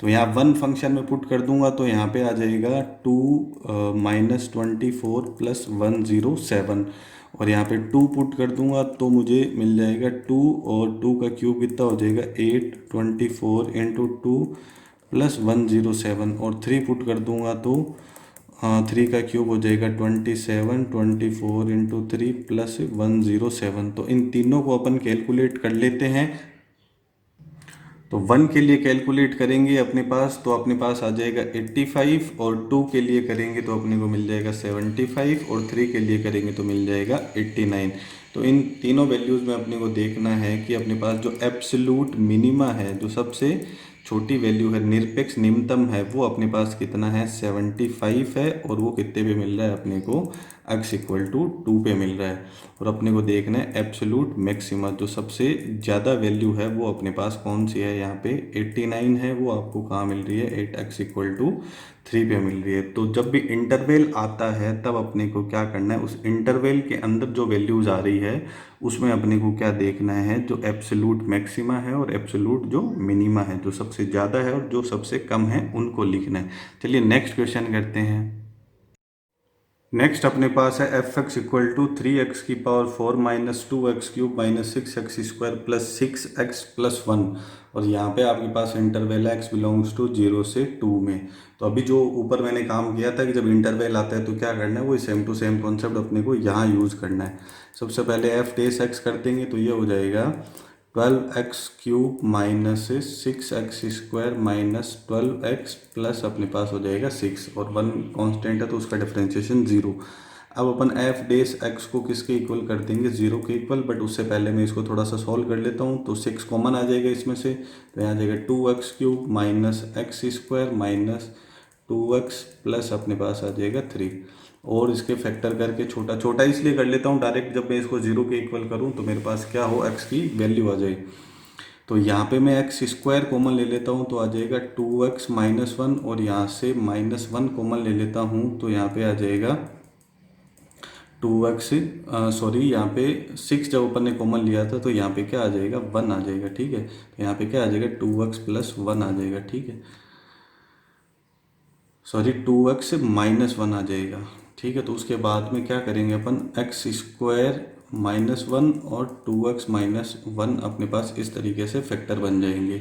[SPEAKER 1] तो यहाँ 1 फंक्शन में पुट कर दूंगा, तो यहाँ पे आ जाएगा 2 - 24 + 107, और यहाँ पे 2 पुट कर दूंगा तो मुझे मिल जाएगा 2, और 2 का क्यूब कितना हो जाएगा 8, 24 × 2 प्लस 107 और 3 पुट कर दूंगा तो 3 का क्यूब हो जाएगा 27, 24 इंटू 3 प्लस 107। तो इन तीनों को अपन कैलकुलेट कर लेते हैं। तो 1 के लिए कैलकुलेट करेंगे अपने पास, तो अपने पास आ जाएगा 85, और 2 के लिए करेंगे तो अपने को मिल जाएगा 75, और 3 के लिए करेंगे तो मिल जाएगा 89। तो इन तीनों वैल्यूज़ में अपने को देखना है कि अपने पास जो एब्सोल्यूट मिनिमा है, जो सबसे छोटी वैल्यू है, निरपेक्ष निम्नतम है, वो अपने पास कितना है 75 है, और वो कितने पे मिल रहा है अपने को x इक्वल टू 2 पे मिल रहा है। और अपने को देखना है एब्सोल्यूट मैक्सिमा, जो सबसे ज़्यादा वैल्यू है वो अपने पास कौन सी है, यहाँ पे 89 है, वो आपको कहाँ मिल रही है 8x इक्वल टू 3 पे मिल रही है। तो जब भी इंटरवल आता है तब अपने को क्या करना है, उस इंटरवल के अंदर जो वैल्यूज आ रही है उसमें अपने को क्या देखना है, जो एब्सोल्यूट मैक्सिमा है और एब्सोल्यूट जो मिनिमा है, जो सबसे ज़्यादा है और जो सबसे कम है, उनको लिखना है। चलिए नेक्स्ट क्वेश्चन करते हैं। नेक्स्ट अपने पास है F x equal to 3x⁴ minus 2x³ minus 6x² plus 6x+1, और यहाँ पे आपके पास इंटरवल है x बिलोंग्स टू 0 से 2 में। तो अभी जो ऊपर मैंने काम किया था कि जब इंटरवल आता है तो क्या करना है, वो सेम टू सेम कॉन्सेप्ट अपने को यहाँ यूज़ करना है। सबसे पहले एफ डेस एक्स कर देंगे तो ये हो जाएगा 12x³ minus 6x² minus 12x plus अपने पास हो जाएगा 6, और 1 कांस्टेंट है तो उसका डिफरेंशिएशन 0। अब अपन एफ डेस एक्स को किसके इक्वल कर देंगे, 0 के इक्वल, बट उससे पहले मैं इसको थोड़ा सा सॉल्व कर लेता हूँ। तो 6 कॉमन आ जाएगा इसमें से, तो यहाँ आ जाएगा 2x³ minus x² minus 2x plus अपने पास आ जाएगा 3, और इसके फैक्टर करके छोटा छोटा इसलिए कर लेता हूँ डायरेक्ट, जब मैं इसको 0 के इक्वल करूँ तो मेरे पास क्या हो, x की वैल्यू आ जाए। तो यहाँ पे मैं x² कॉमन ले लेता हूँ तो आ जाएगा 2x माइनस 1, और यहाँ से -1 कॉमन ले लेता हूँ तो यहाँ पे आ जाएगा 2x, सॉरी यहाँ पे 6 जब अपन ने कॉमन लिया था तो यहाँ पे क्या आ जाएगा 1 आ जाएगा, ठीक है। तो यहाँ पे क्या आ जाएगा 2x+1 आ जाएगा, ठीक है, सॉरी 2x -1 आ जाएगा, ठीक है। तो उसके बाद में क्या करेंगे अपन, x² -1 और 2x -1 अपने पास इस तरीके से फैक्टर बन जाएंगे।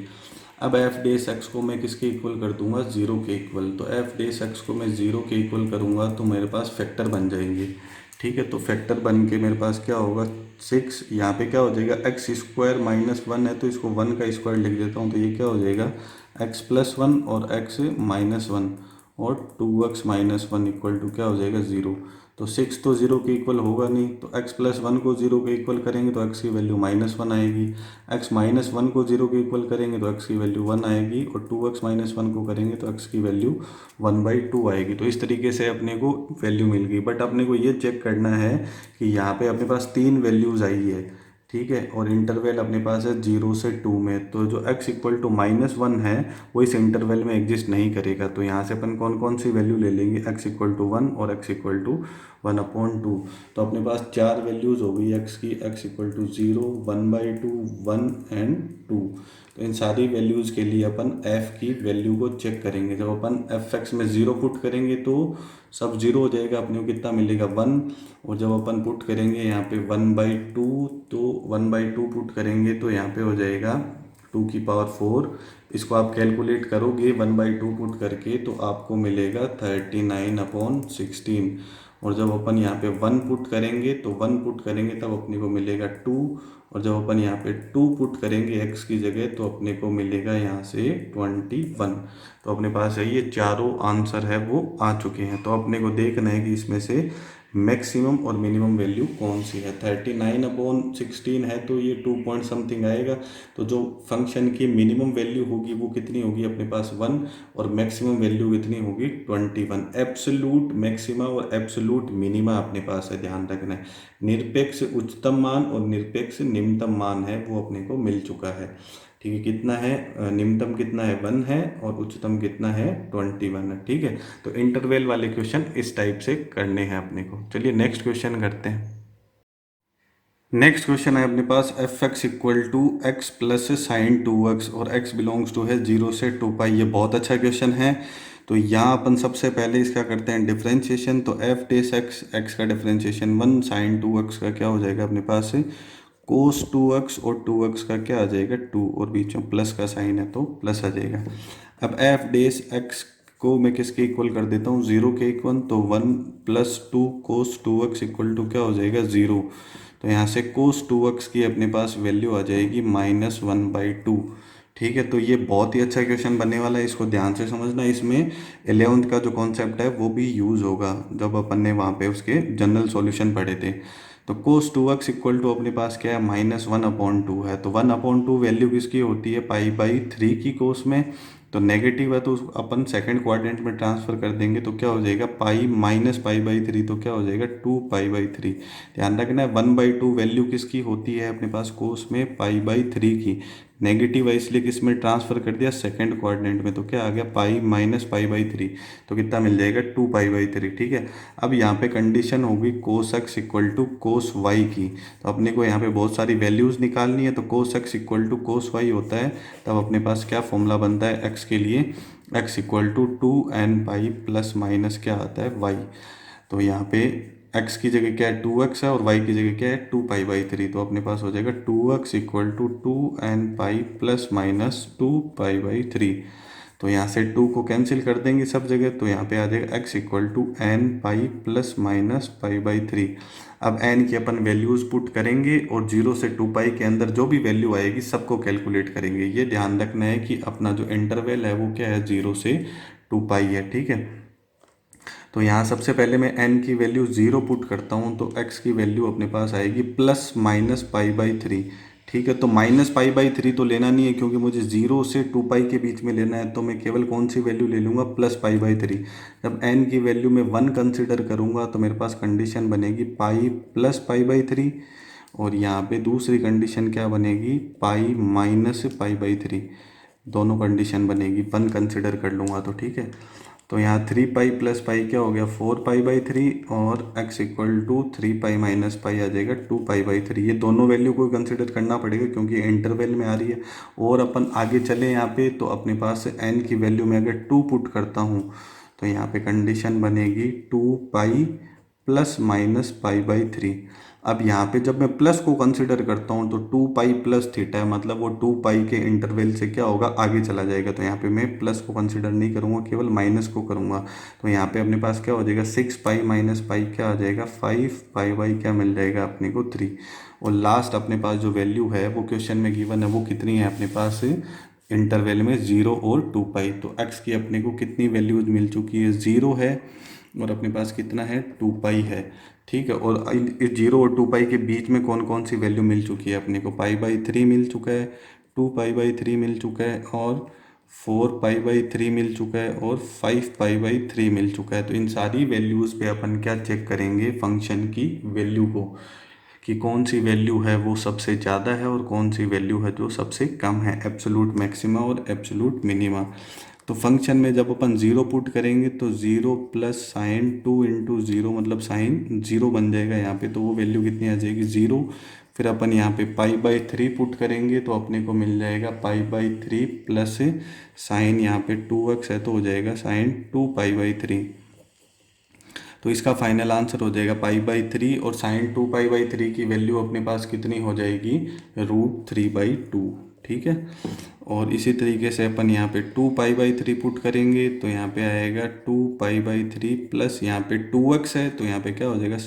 [SPEAKER 1] अब एफ डेस एक्स को मैं किसके इक्वल कर दूंगा, 0 के इक्वल। तो एफ डेस एक्स को मैं 0 के इक्वल करूंगा तो मेरे पास फैक्टर बन जाएंगे, ठीक है। तो फैक्टर बन के मेरे पास क्या होगा 6, यहाँ पे क्या हो जाएगा x² -1 है तो इसको 1 का स्क्वायर लिख देता हूँ, तो ये क्या हो जाएगा x+1 और x -1, और 2x -1 इक्वल टू क्या हो जाएगा 0। तो 6 तो 0 के इक्वल होगा नहीं, तो x+1 को 0 के इक्वल करेंगे तो x की वैल्यू -1 आएगी, x -1 को 0 के इक्वल करेंगे तो x की वैल्यू 1 आएगी, और 2x -1 को करेंगे तो x की वैल्यू 1/2 आएगी। तो इस तरीके से अपने को वैल्यू मिल गई। बट अपने को ये चेक करना है कि यहाँ पे अपने पास 3 वैल्यूज़ आई है, ठीक है, और इंटरवल अपने पास है 0 से 2 में। तो जो x इक्वल टू -1 है वो इस इंटरवल में एग्जिस्ट नहीं करेगा। तो यहाँ से अपन कौन कौन सी वैल्यू ले लेंगे, x इक्वल टू 1 और x इक्वल टू 1/2। तो अपने पास 4 वैल्यूज़ हो गई x की, x इक्वल टू 0, 1/2, 1 एंड 2। तो इन सारी वैल्यूज़ के लिए अपन f की वैल्यू को चेक करेंगे। जब अपन f(x) में 0 पुट करेंगे तो सब 0 हो जाएगा, अपने को कितना मिलेगा 1, और जब अपन पुट करेंगे यहाँ पे 1/2, तो 1/2 पुट करेंगे तो यहाँ पे हो जाएगा 2⁴। इसको आप कैलकुलेट करोगे 1/2 पुट करके तो आपको मिलेगा 39/16, और जब अपन यहाँ पे 1 पुट करेंगे तो 1 पुट करेंगे तब अपने को मिलेगा 2, और जब अपन यहाँ पे 2 पुट करेंगे x की जगह तो अपने को मिलेगा यहाँ से 21। तो अपने पास है ये चारों आंसर है वो आ चुके हैं। तो अपने को देखना है कि इसमें से मैक्सिमम और मिनिमम वैल्यू कौन सी है। 39/16 है तो ये 2 पॉइंट समथिंग आएगा। तो जो फंक्शन की मिनिमम वैल्यू होगी वो कितनी होगी अपने पास 1, और मैक्सिमम वैल्यू कितनी होगी 21। एब्सोल्यूट मैक्सिमा और एब्सोल्यूट मिनिमा अपने पास है, ध्यान रखना है। निरपेक्ष उच्चतम मान और निरपेक्ष निम्नतम मान है वो अपने को मिल चुका है, ठीक है। कितना है, निम्नतम कितना है 1 है, और उच्चतम कितना है 21 है, ठीक है। तो इंटरवल वाले क्वेश्चन इस टाइप से करने हैं अपने को। चलिए नेक्स्ट क्वेश्चन करते हैं। नेक्स्ट क्वेश्चन है अपने पास f(x) equal to x plus sine 2x, और x बिलोंग्स टू है 0 से 2π। ये बहुत अच्छा क्वेश्चन है। तो यहाँ अपन सबसे पहले इसका करते हैं डिफरेंशिएशन। तो f डेस x, x का डिफरेंशिएशन 1, साइन 2x का क्या हो जाएगा अपने पास से cos 2x, और 2x का क्या आ जाएगा 2, और बीच में प्लस का साइन है तो प्लस आ जाएगा। अब एफ डेस एक्स को मैं किसके इक्वल कर देता हूँ, जीरो के इक्वल, तो 1+2 कोस 2x इक्वल टू क्या हो जाएगा, जीरो। तो यहाँ से कोस 2x की अपने पास वैल्यू आ जाएगी -1/2। ठीक है, तो ये बहुत ही अच्छा क्वेश्चन बनने वाला है, इसको ध्यान से समझना। इसमें 11th का जो कॉन्सेप्ट है वो भी यूज़ होगा, जब अपन ने वहाँ पे उसके जनरल सॉल्यूशन पढ़े थे। तो कोस 2x इक्वल टू अपने पास क्या है, -1/2 है। तो 1/2 वैल्यू किसकी होती है, पाई/3 की कोस में। तो नेगेटिव है तो अपन सेकंड क्वाड्रेंट में ट्रांसफर कर देंगे, तो क्या हो जाएगा, पाई माइनस पाई/3, तो क्या हो जाएगा 2 पाई/3। ध्यान रखना है 1/2 वैल्यू किसकी होती है अपने पास कोस में, पाई/3 की। नेगेटिव है इसलिए किस में ट्रांसफर कर दिया, सेकंड क्वाड्रेंट में, तो क्या आ गया, पाई माइनस पाई/3। तो कितना मिल जाएगा, 2 पाई/3। ठीक है, अब यहाँ पे कंडीशन होगी cos x equal to cos y की। तो अपने को यहाँ पे बहुत सारी वैल्यूज़ निकालनी है, तो cos x equal to cos y होता है। तब अपने पास क्या फॉर्मूला बनता है एक्स के लिए, x equal to 2n pi plus minus क्या आता है, वाई। तो यहाँ पे x की जगह क्या है, 2x है, और y की जगह क्या है, 2 पाई/3। तो अपने पास हो जाएगा 2x equal to 2n pi plus minus 2 पाई/3। तो यहाँ से 2 को कैंसिल कर देंगे सब जगह, तो यहाँ पे आ जाएगा x equal to n pi plus minus pi. अब n की अपन वैल्यूज़ पुट करेंगे और 0 से 2 पाई के अंदर जो भी वैल्यू आएगी सबको कैलकुलेट करेंगे। ये ध्यान रखना है कि अपना जो इंटरवल है वो क्या है, 0 से 2 पाई है। ठीक है, तो यहाँ सबसे पहले मैं n की वैल्यू 0 पुट करता हूँ, तो x की वैल्यू अपने पास आएगी +-पाई/3। ठीक है, तो -पाई/3 तो लेना नहीं है, क्योंकि मुझे 0 से 2 पाई के बीच में लेना है। तो मैं केवल कौन सी वैल्यू ले लूँगा, +पाई/3। जब n की वैल्यू में 1 कंसिडर करूँगा तो मेरे पास कंडीशन बनेगी पाई प्लस पाई/3, और यहाँ पे दूसरी कंडीशन क्या बनेगी, पाई माइनस पाई/3। दोनों कंडीशन बनेगी, 1 कंसिडर कर लूँगा तो। ठीक है, तो यहाँ 3 पाई प्लस पाई क्या हो गया, 4 पाई/3, और x equal to 3 pi minus pi आ जाएगा 2 पाई/3। ये दोनों वैल्यू को कंसिडर करना पड़ेगा क्योंकि इंटरवल में आ रही है। और अपन आगे चले यहाँ पे, तो अपने पास n की वैल्यू में अगर 2 पुट करता हूँ तो यहाँ पे कंडीशन बनेगी 2 पाई प्लस माइनस पाई/3। अब यहाँ पे जब मैं प्लस को कंसिडर करता हूँ तो 2 पाई प्लस थीटा है, मतलब वो 2 पाई के इंटरवल से क्या होगा, आगे चला जाएगा। तो यहाँ पे मैं प्लस को कंसिडर नहीं करूँगा, केवल माइनस को करूँगा। तो यहाँ पे अपने पास क्या हो जाएगा, 6 पाई माइनस पाई क्या आ जाएगा, 5 पाई/, क्या मिल जाएगा अपने को, 3। और लास्ट अपने पास जो वैल्यू है वो क्वेश्चन में गिवन है, वो कितनी है अपने पास इंटरवल में, 0 और 2 पाई। तो एक्स की अपने को कितनी वैल्यूज मिल चुकी है, 0 है, और अपने पास कितना है, 2 पाई है। ठीक है, और इस 0 और 2 पाई के बीच में कौन कौन सी वैल्यू मिल चुकी है अपने को, पाई/3 मिल चुका है, 2 पाई/3 मिल चुका है, और 4 पाई/3 मिल चुका है, और 5 पाई/3 मिल चुका है। तो इन सारी वैल्यूज़ पे अपन क्या चेक करेंगे, फंक्शन की वैल्यू को, कि कौन सी वैल्यू है वो सबसे ज़्यादा है और कौन सी वैल्यू है जो सबसे कम है, एब्सोलूट मैक्सिमा और एब्सोलूट मिनिमा। तो फंक्शन में जब अपन 0 पुट करेंगे तो 0 प्लस साइन 2 × 0, मतलब साइन 0 बन जाएगा यहाँ पे, तो वो वैल्यू कितनी आ जाएगी, 0। फिर अपन यहाँ पे पाई/3 पुट करेंगे तो अपने को मिल जाएगा पाई/3 प्लस साइन यहाँ पे 2x है तो हो जाएगा साइन 2 पाई/3। तो इसका फाइनल आंसर हो जाएगा पाई/3, और साइन 2 पाई/3 की वैल्यू अपने पास कितनी हो जाएगी, √3/2। ठीक है, और इसी तरीके से अपन यहाँ पे 2 पाई/3 पुट करेंगे तो यहाँ पे आएगा 2 पाई/3 प्लस यहाँ पे 2x है, तो यहाँ पे क्या हो जाएगा,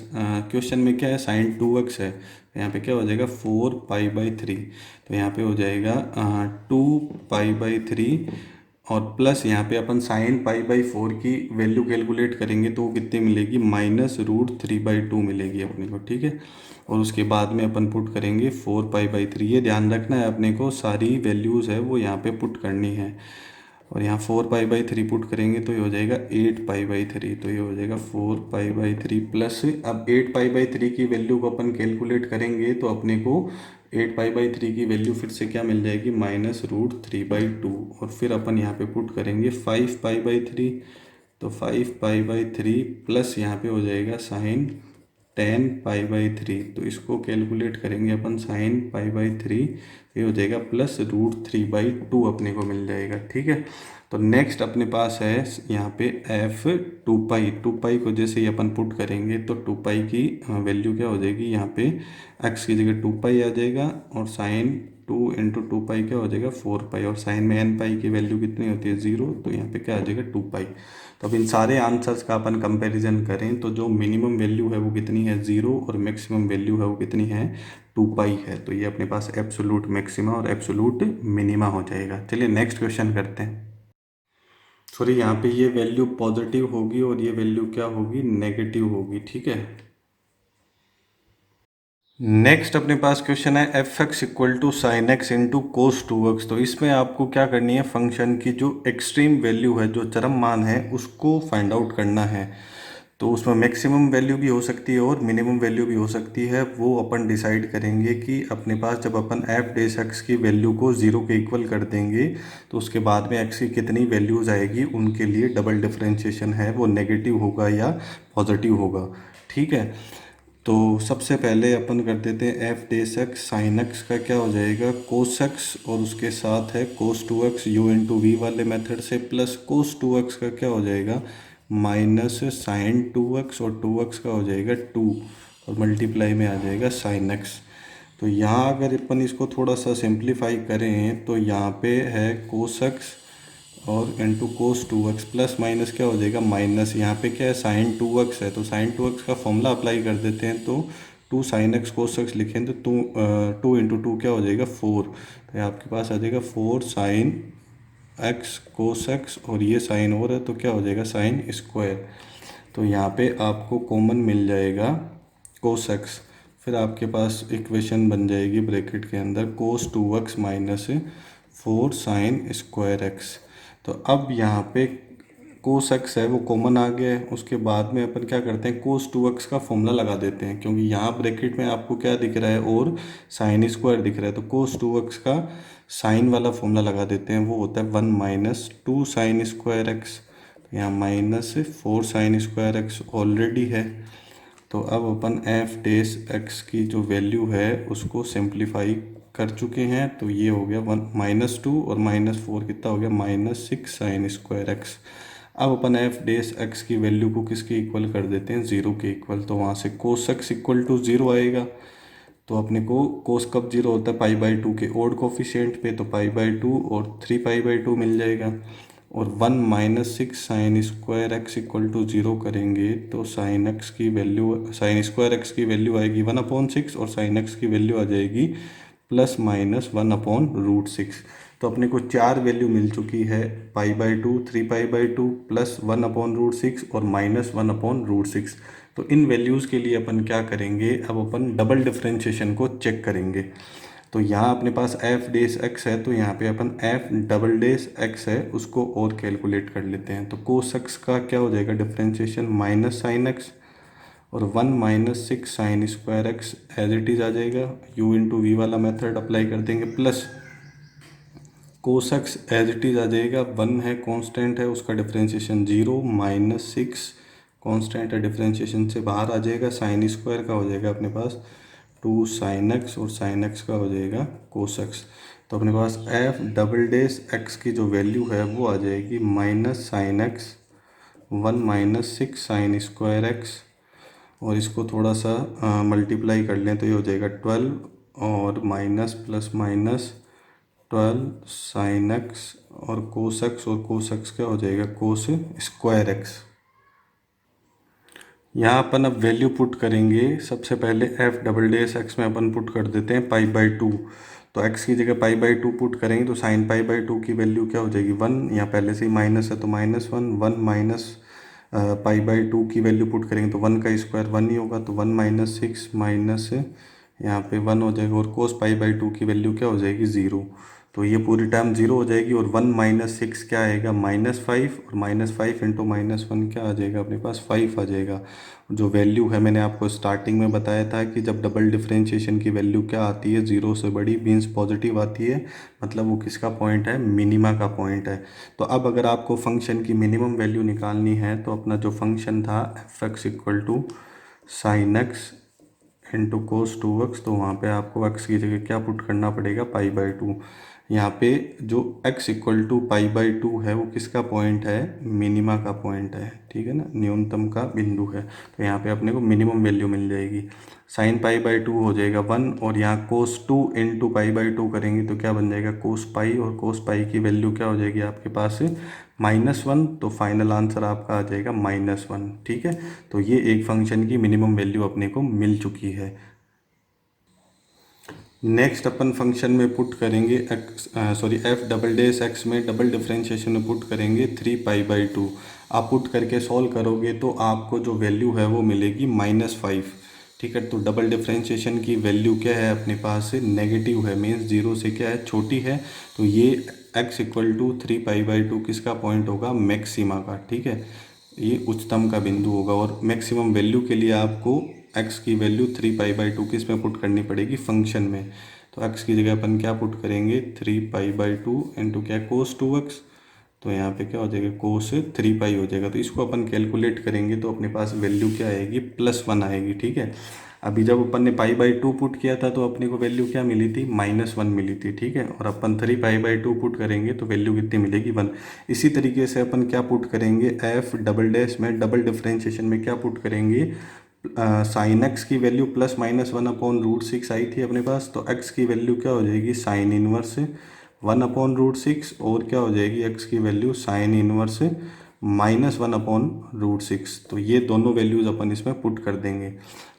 [SPEAKER 1] क्वेश्चन में क्या है, साइन 2x है, तो यहाँ पे क्या हो जाएगा 4 पाई/3। तो यहाँ पे हो जाएगा 2 पाई/3, और प्लस यहाँ पे अपन साइन पाई/4 की वैल्यू कैलकुलेट करेंगे तो वो कितनी मिलेगी, -√3/2 मिलेगी अपने को। ठीक है, और उसके बाद में अपन पुट करेंगे 4 पाई/3। ये ध्यान रखना है अपने को, सारी वैल्यूज़ है वो यहाँ पे पुट करनी है। और यहाँ 4 पाई/3 पुट करेंगे तो ये हो जाएगा 8 पाई/3। तो ये हो जाएगा 4 पाई/3 प्लस, अब 8 पाई/3 की वैल्यू को अपन कैलकुलेट करेंगे तो अपने को 8 पाई/3 की वैल्यू फिर से क्या मिल जाएगी, -√3/2। और फिर अपन यहाँ पे पुट करेंगे 5 पाई/3, तो 5 पाई/3 प्लस यहाँ पे हो जाएगा साइन 10 पाई/3। तो इसको कैलकुलेट करेंगे अपन साइन पाई/3, ये हो जाएगा +√3/2 अपने को मिल जाएगा। ठीक है, तो नेक्स्ट अपने पास है यहाँ पे f 2 पाई को जैसे ही अपन पुट करेंगे तो 2 पाई की वैल्यू क्या हो जाएगी, यहाँ पे x की जगह 2 पाई आ जाएगा, और साइन 2 × 2 पाई क्या हो जाएगा 4 पाई, और साइन में n पाई की वैल्यू कितनी होती है 0, तो यहाँ पे क्या आ जाएगा 2 पाई। तो अब इन सारे आंसर्स का अपन कंपैरिजन करें तो जो मिनिमम वैल्यू है वो कितनी है 0, और मैक्सिमम वैल्यू है वो कितनी है 2 पाई है। तो ये अपने पास एब्सोलूट मैक्सिमा और एब्सोलूट मिनिमा हो जाएगा। चलिए नेक्स्ट क्वेश्चन करते हैं। सॉरी, यहाँ पे ये वैल्यू पॉजिटिव होगी और ये वैल्यू क्या होगी नेगेटिव होगी, ठीक है। नेक्स्ट अपने पास क्वेश्चन है F x equal to sine x into cos 2x। तो इसमें आपको क्या करनी है, फंक्शन की जो एक्सट्रीम वैल्यू है, जो चरम मान है, उसको फाइंड आउट करना है। तो उसमें मैक्सिमम वैल्यू भी हो सकती है और मिनिमम वैल्यू भी हो सकती है। वो अपन डिसाइड करेंगे कि अपने पास जब अपन एफ डेस एक्स की वैल्यू को 0 के इक्वल कर देंगे तो उसके बाद में एक्स की कितनी वैल्यूज आएगी, उनके लिए डबल डिफरेंशिएशन है वो नेगेटिव होगा या पॉजिटिव होगा, ठीक है। तो सबसे पहले अपन कर देते हैं एफ डेस एक्स साइन एक्स का क्या हो जाएगा कोस एक्स, और उसके साथ है कोस 2x यू इंटू वी वाले मेथड से, प्लस कोस 2x का क्या हो जाएगा माइनस साइन 2x, और 2x का हो जाएगा 2, और मल्टीप्लाई में आ जाएगा साइन एक्स। तो यहाँ अगर अपन इसको थोड़ा सा सिंप्लीफाई करें तो यहाँ पे है कोस एक्स और into cos 2x plus minus क्या हो जाएगा माइनस, यहाँ पे क्या है साइन 2x है, तो साइन 2x का फॉर्मूला अप्लाई कर देते हैं। तो 2 साइन एक्स कोस एक्स लिखें तो 2 × 2 क्या हो जाएगा 4, तो ये आपके पास आ जाएगा 4 साइन एक्स कोस एक्स, और ये साइन और है तो क्या हो जाएगा साइन स्क्वायर। तो यहाँ पे आपको कॉमन मिल जाएगा कोस एक्स, फिर आपके पास इक्वेशन बन जाएगी ब्रैकेट के अंदर कोस 2x minus 4 sign square X. तो अब यहाँ पे कोस एक्स है वो कॉमन आ गया है। उसके बाद में अपन क्या करते हैं कोस 2x का फॉर्मूला लगा देते हैं, क्योंकि यहाँ ब्रैकेट में आपको क्या दिख रहा है और साइन स्क्वायर दिख रहा है, तो कोस 2x का साइन वाला फॉर्मूला लगा देते हैं, वो होता है 1 माइनस 2 साइन स्क्वायर एक्स। तो यहाँ minus 4 sign square x already है। तो अब अपन एफ डेस एक्स की जो वैल्यू है उसको सिंप्लीफाई कर चुके हैं, तो ये हो गया 1 माइनस 2 और माइनस 4 कितना हो गया -6 साइन स्क्वायर एक्स। अब अपन एफ डेस एक्स की वैल्यू को किसके इक्वल कर देते हैं 0 के इक्वल, तो वहाँ से कोस एक्स इक्वल टू 0 आएगा। तो अपने को कोस कब 0 होता है π/2 के ओड कोफिशिएंट पे, तो π/2 और 3π/2 मिल जाएगा। और 1 minus 6 sine square x equal to 0 करेंगे तो साइन एक्स की वैल्यू साइन स्क्वायर एक्स की वैल्यू आएगी 1/6, और साइन एक्स की वैल्यू आ जाएगी +/1/√6। तो अपने को 4 वैल्यू मिल चुकी है π/2, 3π/2 +1/√6 और -1/√6। तो इन वैल्यूज़ के लिए अपन क्या करेंगे, अब अपन डबल डिफरेंशिएशन को चेक करेंगे। तो यहाँ अपने पास एफ डेस एक्स है, तो यहाँ पे अपन एफ डबल डेस एक्स है उसको और कैलकुलेट कर लेते हैं। तो कोस एक्स का क्या हो जाएगा डिफरेंशिएशन माइनस साइन एक्स, और 1 minus 6 sine square x as it is आ जाएगा, यू इंटू वी वाला मेथड अप्लाई कर देंगे, plus cos x as it is आ जाएगा, 1 है कांस्टेंट है उसका डिफरेंशिएशन 0, -6 कांस्टेंट है डिफरेंशिएशन से बाहर आ जाएगा, साइन स्क्वायर का हो जाएगा अपने पास 2 साइन एक्स, और साइन एक्स का हो जाएगा कोस एक्स। तो अपने पास एफ डबल डेस एक्स की जो वैल्यू है वो आ जाएगी minus sine x 1 -6 sine square x, और इसको थोड़ा सा मल्टीप्लाई कर लें तो ये हो जाएगा 12, और minus plus minus 12 sign x, और कोस एक्स, और कोस एक्स क्या हो जाएगा कोस स्क्वायर एक्स। यहाँ अपन अब वैल्यू पुट करेंगे। सबसे पहले एफ डबल डेस एक्स में अपन पुट कर देते हैं π/2। तो एक्स की जगह π/2 पुट करेंगे तो साइन π/2 की वैल्यू क्या हो जाएगी 1, यहाँ पहले से ही माइनस है तो -1, 1 माइनस π/2 की वैल्यू पुट करेंगे तो 1 का स्क्वायर 1 ही होगा, तो 1 माइनस 6 माइनस यहाँ पे 1 हो जाएगा, और कोस π/2 की वैल्यू क्या हो जाएगी 0। तो ये पूरी टर्म 0 हो जाएगी, और 1 माइनस 6 क्या आएगा -5, और -5 इंटू -1 क्या आ जाएगा अपने पास 5 आ जाएगा। जो वैल्यू है मैंने आपको स्टार्टिंग में बताया था कि जब डबल डिफरेंशिएशन की वैल्यू क्या आती है 0 से बड़ी मीन्स पॉजिटिव आती है, मतलब वो किसका पॉइंट है मिनिमा का पॉइंट है। तो अब अगर आपको फंक्शन की मिनिमम वैल्यू निकालनी है तो अपना जो फंक्शन था f x equal to sine x into cos 2x, तो वहाँ पे आपको x की जगह क्या पुट करना पड़ेगा π/2। यहाँ पे जो x इक्वल टू पाई/2 है वो किसका पॉइंट है, मिनिमा का पॉइंट है, ठीक है ना, न्यूनतम का बिंदु है। तो यहाँ पे अपने को मिनिमम वैल्यू मिल जाएगी। साइन पाई/2 हो जाएगा 1, और यहाँ कोस 2 इंटू पाई/2 करेंगे तो क्या बन जाएगा, कोस पाई, और कोस पाई की वैल्यू क्या हो जाएगी आपके पास -1। तो फाइनल आंसर आपका आ जाएगा -1, ठीक है। तो ये एक फंक्शन की मिनिमम वैल्यू अपने को मिल चुकी है। नेक्स्ट अपन फंक्शन में पुट करेंगे f डबल डैश x में डबल डिफरेंशिएशन में पुट करेंगे 3 पाई/2। आप पुट करके सॉल्व करोगे तो आपको जो वैल्यू है वो मिलेगी -5, ठीक है। तो डबल डिफरेंशिएशन की वैल्यू क्या है अपने पास नेगेटिव है, मीन्स 0 से क्या है, छोटी है। तो ये x इक्वल टू 3 पाई/2 किसका पॉइंट होगा, मैक्सिमा का, ठीक है। ये उच्चतम का बिंदु होगा, और मैक्सिमम वैल्यू के लिए आपको x की वैल्यू 3 पाई/2 किस में पुट करनी पड़ेगी, फंक्शन में। तो x की जगह अपन क्या पुट करेंगे, 3 पाई/2 इंटू क्या, कोस 2x। तो यहाँ पे क्या हो जाएगा, कोस 3 पाई हो जाएगा। तो इसको अपन कैलकुलेट करेंगे तो अपने पास वैल्यू क्या आएगी, +1 आएगी, ठीक है। अभी जब अपन ने पाई/2 पुट किया था तो अपने को वैल्यू क्या मिली थी, -1 मिली थी, ठीक है। और अपन 3 पाई/2 पुट करेंगे तो वैल्यू कितनी मिलेगी, 1। इसी तरीके से अपन क्या पुट करेंगे, f डबल डैश में डबल डिफरेंशिएशन में क्या पुट करेंगे, साइन एक्स की वैल्यू +-1/√6 आई थी अपने पास। तो x की वैल्यू क्या हो जाएगी, साइन इनवर्स 1/√6, और क्या हो जाएगी x की वैल्यू साइन इनवर्स -1/√6। तो ये दोनों वैल्यूज़ अपन इसमें पुट कर देंगे।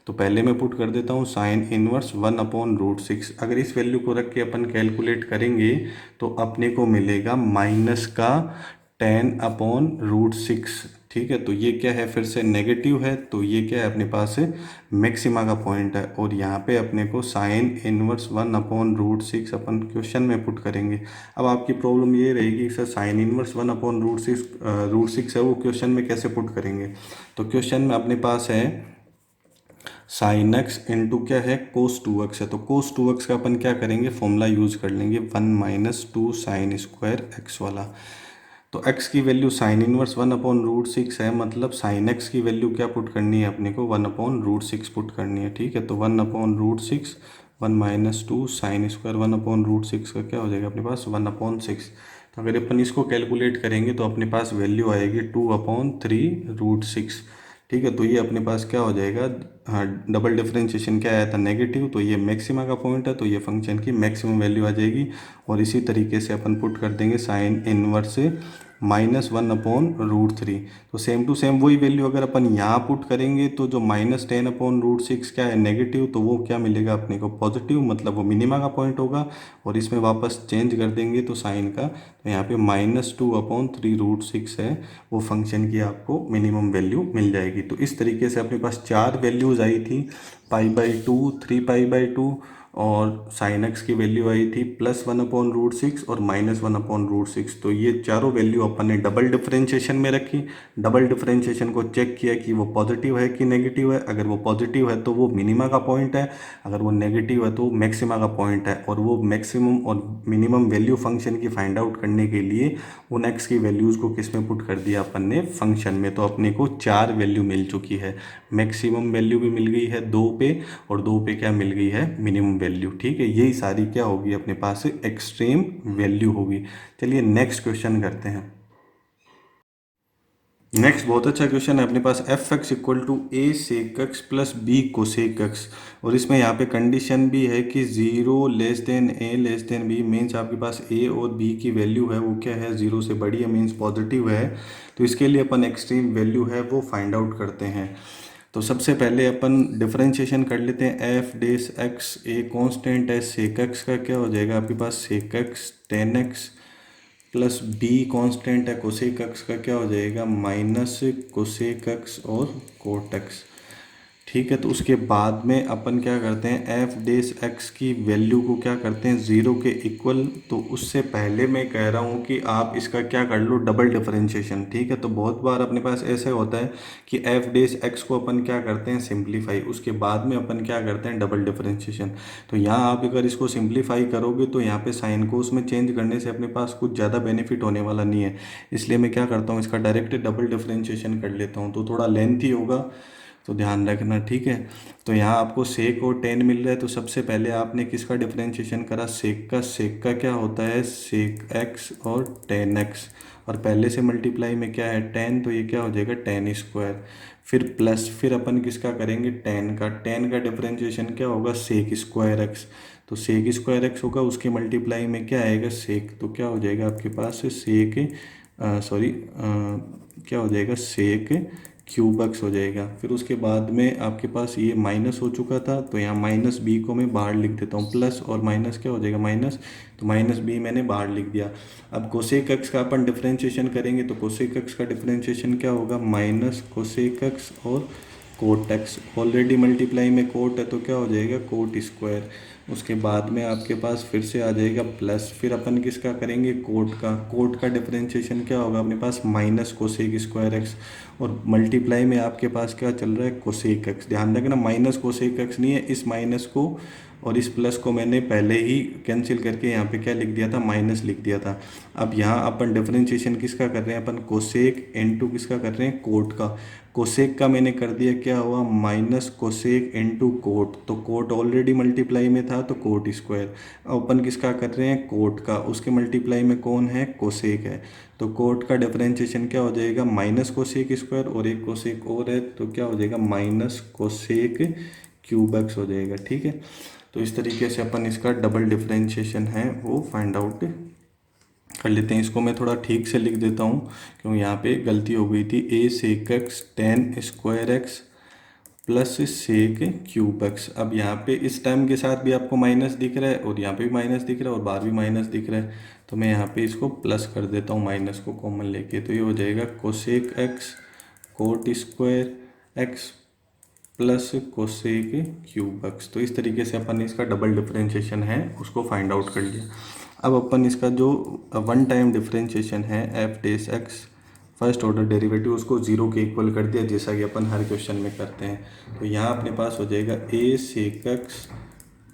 [SPEAKER 1] तो पहले मैं पुट कर देता हूँ साइन इनवर्स 1/√6। अगर इस वैल्यू को रख के अपन कैलकुलेट करेंगे तो अपने को मिलेगा -10/√6, ठीक है। तो ये क्या है, फिर से नेगेटिव है, तो ये क्या है अपने पास मैक्सिमा का पॉइंट है। और यहाँ पे अपने को साइन इनवर्स 1/√6 अपन क्वेश्चन में पुट करेंगे। अब आपकी प्रॉब्लम ये रहेगी सर, साइन इनवर्स 1/√6 है वो क्वेश्चन में कैसे पुट करेंगे। तो क्वेश्चन में अपने पास है साइन एक्स इंटू क्या है, कोस 2x है। तो कोस 2x का अपन क्या करेंगे, फॉर्मूला यूज कर लेंगे 1 - 2 साइन स्क्वायर एक्स वाला। तो x की वैल्यू साइन इनवर्स 1/√6 है, मतलब साइन x की वैल्यू क्या पुट करनी है अपने को, 1/√6 पुट करनी है, ठीक है। तो 1/√6, 1 - 2 साइन स्क्वायर 1/√6 का क्या हो जाएगा अपने पास, 1/6। तो अगर अपन इसको कैलकुलेट करेंगे तो अपने पास वैल्यू आएगी 2/3√6, ठीक है। तो ये अपने पास क्या हो जाएगा, हाँ, डबल डिफरेंशिएशन क्या आया था, नेगेटिव। तो ये मैक्सिमा का पॉइंट है, तो ये फंक्शन की मैक्सिमम वैल्यू आ जाएगी। और इसी तरीके से अपन पुट कर देंगे साइन इनवर्स -1/√3। तो सेम टू सेम वही वैल्यू अगर अपन यहाँ पुट करेंगे तो जो -10/√6 क्या है, नेगेटिव, तो वो क्या मिलेगा अपने को, पॉजिटिव, मतलब वो मिनिमा का पॉइंट होगा। और इसमें वापस चेंज कर देंगे तो साइन का, तो यहाँ पे -2/3√6 है, वो फंक्शन की आपको मिनिमम वैल्यू मिल जाएगी। तो इस तरीके से अपने पास 4 वैल्यूज़ आई थी, पाई/2, 3 पाई/2, और साइन एक्स की वैल्यू आई थी +1/√6 और -1/√6। तो ये चारों वैल्यू अपन ने डबल डिफरेंशिएशन में रखी। डबल डिफरेंशिएशन को चेक किया कि वो पॉजिटिव है कि नेगेटिव है। अगर वो पॉजिटिव है तो वो मिनिमा का पॉइंट है, अगर वो नेगेटिव है तो मैक्सिमा का पॉइंट है। और वो मैक्सिमम और मिनिमम वैल्यू फंक्शन की फाइंड आउट करने के लिए उन एक्स की वैल्यूज़ को किस में पुट कर दिया अपन ने, फंक्शन में। तो अपने को 4 वैल्यू मिल चुकी है, मैक्सिमम वैल्यू भी मिल गई है 2 पे, और 2 पे क्या मिल गई है, मिनिमम वैल्यू, ठीक है। यही सारी क्या होगी अपने पास, एक्सट्रीम वैल्यू होगी। चलिए नेक्स्ट क्वेश्चन करते हैं। नेक्स्ट बहुत अच्छा क्वेश्चन है अपने पास, f(x) equal to a sec x plus b cosec x। और इसमें यहाँ पे कंडीशन भी है कि 0 less than a less than b, means आपके पास a और b की वैल्यू है वो क्या है, 0 से बड़ी है, मीन्स पॉजिटिव है। तो इसके लिए अपन एक्सट्रीम वैल्यू है वो फाइंड आउट करते हैं। तो सबसे पहले अपन डिफरेंशिएशन कर लेते हैं, f(x), a कांस्टेंट है, सेक x का क्या हो जाएगा आपके पास, सेक x tan x, plus be constant है, कोसेक एक्स का क्या हो जाएगा, माइनस कोसेक एक्स और कोट एक्स, ठीक है। तो उसके बाद में अपन क्या करते हैं, एफ डेस एक्स की वैल्यू को क्या करते हैं, 0 के इक्वल। तो उससे पहले मैं कह रहा हूँ कि आप इसका क्या कर लो, डबल डिफरेंशिएशन, ठीक है। तो बहुत बार अपने पास ऐसे होता है कि एफ डेस एक्स को अपन क्या करते हैं, सिंप्लीफाई, उसके बाद में अपन क्या करते हैं, डबल डिफरेंशिएशन। तो यहाँ आप अगर इसको सिंप्लीफाई करोगे तो यहाँ पे साइन को उसमें चेंज करने से अपने पास कुछ ज़्यादा बेनिफिट होने वाला नहीं है। इसलिए मैं क्या करता हूँ, इसका डायरेक्ट डबल डिफरेंशिएशन कर लेता हूँ, तो थोड़ा लेंथी होगा। तो ध्यान रखना, ठीक है। तो यहाँ आपको सेक और टेन मिल रहा है, तो सबसे पहले आपने किसका डिफरेंशिएशन करा, सेक का क्या होता है, सेक एक्स और टेन एक्स, और पहले से मल्टीप्लाई में क्या है टेन, तो ये क्या हो जाएगा टेन स्क्वायर, फिर प्लस, फिर अपन किसका करेंगे टेन का डिफरेंशिएशन क्या होगा सेक स्क्वायर एक्स, तो सेक स्क्वायर एक्स होगा, उसके मल्टीप्लाई में क्या आएगा सेक, तो क्या हो जाएगा आपके पास सेक क्या हो जाएगा सेक क्यूब एक्स हो जाएगा। फिर उसके बाद में आपके पास ये माइनस हो चुका था, तो यहाँ माइनस बी को मैं बाहर लिख देता हूँ, प्लस और माइनस क्या हो जाएगा माइनस, तो माइनस बी मैंने बाहर लिख दिया। अब कोसेक एक्स का अपन डिफरेंशिएशन करेंगे, तो कोसेक एक्स का डिफरेंशिएशन क्या होगा माइनस कोसेक एक्स और कोट एक्स, ऑलरेडी मल्टीप्लाई में कोट है तो क्या हो जाएगा कोट स्क्वायर, उसके बाद में आपके पास फिर से आ जाएगा प्लस, फिर अपन किसका करेंगे कोट का डिफरेंशिएशन क्या होगा अपने पास माइनस कोसेक स्क्वायर एक्स, और मल्टीप्लाई में आपके पास क्या चल रहा है कोसेक एक्स, ध्यान रखना माइनस कोसेक एक्स नहीं है, इस माइनस को और इस प्लस को मैंने पहले ही कैंसिल करके यहाँ पे क्या लिख दिया था माइनस लिख दिया था। अब यहाँ अपन डिफरेंशिएशन किसका कर रहे हैं, अपन कोसेक इनटू किसका कर रहे हैं कोट का, कोसेक का मैंने कर दिया क्या हुआ माइनस कोसेक इनटू कोट, तो कोट ऑलरेडी मल्टीप्लाई में था तो कोट स्क्वायर, अब अपन किसका कर रहे हैं कोट का, उसके मल्टीप्लाई में कौन है कोसेक है, तो कोट का डिफरेंशिएशन क्या हो जाएगा माइनस कोसेक स्क्वायर, और एक कोसेक और है तो क्या हो जाएगा माइनस कोसेक क्यूब एक्स हो जाएगा, ठीक है। तो इस तरीके से अपन इसका डबल डिफरेंशिएशन है वो फाइंड आउट कर लेते हैं। इसको मैं थोड़ा ठीक से लिख देता हूँ क्योंकि यहाँ पे गलती हो गई थी, a sec x tan square x plus sec cube x. अब यहाँ पे इस टर्म के साथ भी आपको माइनस दिख रहा है और यहाँ पे भी माइनस दिख रहा है और बाहर भी माइनस दिख रहा है, तो मैं यहाँ पे इसको प्लस कर देता हूँ माइनस को कॉमन लेके, तो ये हो जाएगा cosec x coat square x plus cosec cube x. तो इस तरीके से अपन इसका डबल डिफरेंशिएशन है उसको फाइंड आउट कर लिया। अब अपन इसका जो वन टाइम डिफरेंशिएशन है एफ डेस एक्स फर्स्ट ऑर्डर डेरिवेटिव उसको जीरो के इक्वल कर दिया, जैसा कि अपन हर क्वेश्चन में करते हैं। तो यहाँ अपने पास हो जाएगा ए सेक एक्स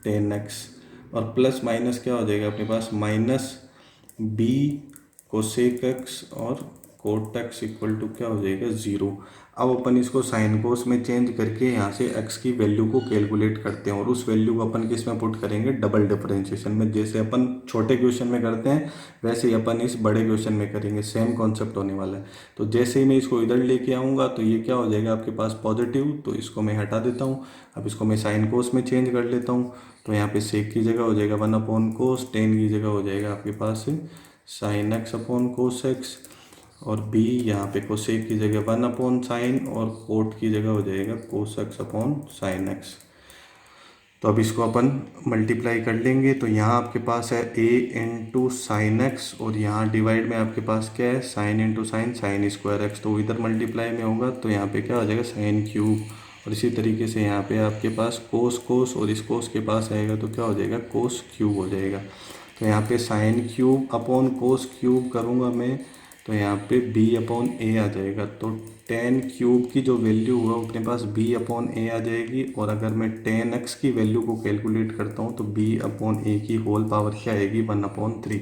[SPEAKER 1] टेन एक्स और प्लस माइनस क्या हो जाएगा अपने पास माइनस बी कोसेक एक्स और कोट एक्स इक्वल टू क्या हो जाएगा ज़ीरो। अब अपन इसको साइन कोस में चेंज करके यहाँ से x की वैल्यू को कैलकुलेट करते हैं और उस वैल्यू को अपन किस में पुट करेंगे डबल डिफरेंशिएशन में, जैसे अपन छोटे क्वेश्चन में करते हैं वैसे ही अपन इस बड़े क्वेश्चन में करेंगे, सेम कॉन्सेप्ट होने वाला है। तो जैसे ही मैं इसको इधर लेके आऊँगा तो ये क्या हो जाएगा आपके पास पॉजिटिव, तो इसको मैं हटा देता हूँ। अब इसको मैं साइन कोस में चेंज कर लेता हूँ, तो यहाँ पे सेक की जगह हो जाएगा वन अपॉन कोस, टेन की जगह हो जाएगा आपके पास sine x upon cos x, और b यहाँ पे कोसेक की जगह वन अपॉन साइन और कोट की जगह हो जाएगा cos x upon sine x. तो अब इसको अपन मल्टीप्लाई कर लेंगे, तो यहाँ आपके पास है a इंटू साइन एक्स और यहाँ डिवाइड में आपके पास क्या है sine into sine sign square X, तो इधर मल्टीप्लाई में होगा तो यहाँ पे क्या हो जाएगा साइन क्यूब, और इसी तरीके से यहाँ पे आपके पास कोस कोस और इस कोस के पास आएगा तो क्या हो जाएगा कोस क्यूब हो जाएगा। तो यहाँ पे sine cube upon cos cube करूँगा मैं, तो यहाँ पे b अपॉन ए आ जाएगा, तो टेन क्यूब की जो वैल्यू हुआ अपने पास b अपॉन ए आ जाएगी, और अगर मैं टेन एक्स की वैल्यू को कैलकुलेट करता हूँ तो b अपॉन ए की होल पावर क्या आएगी वन अपॉन थ्री।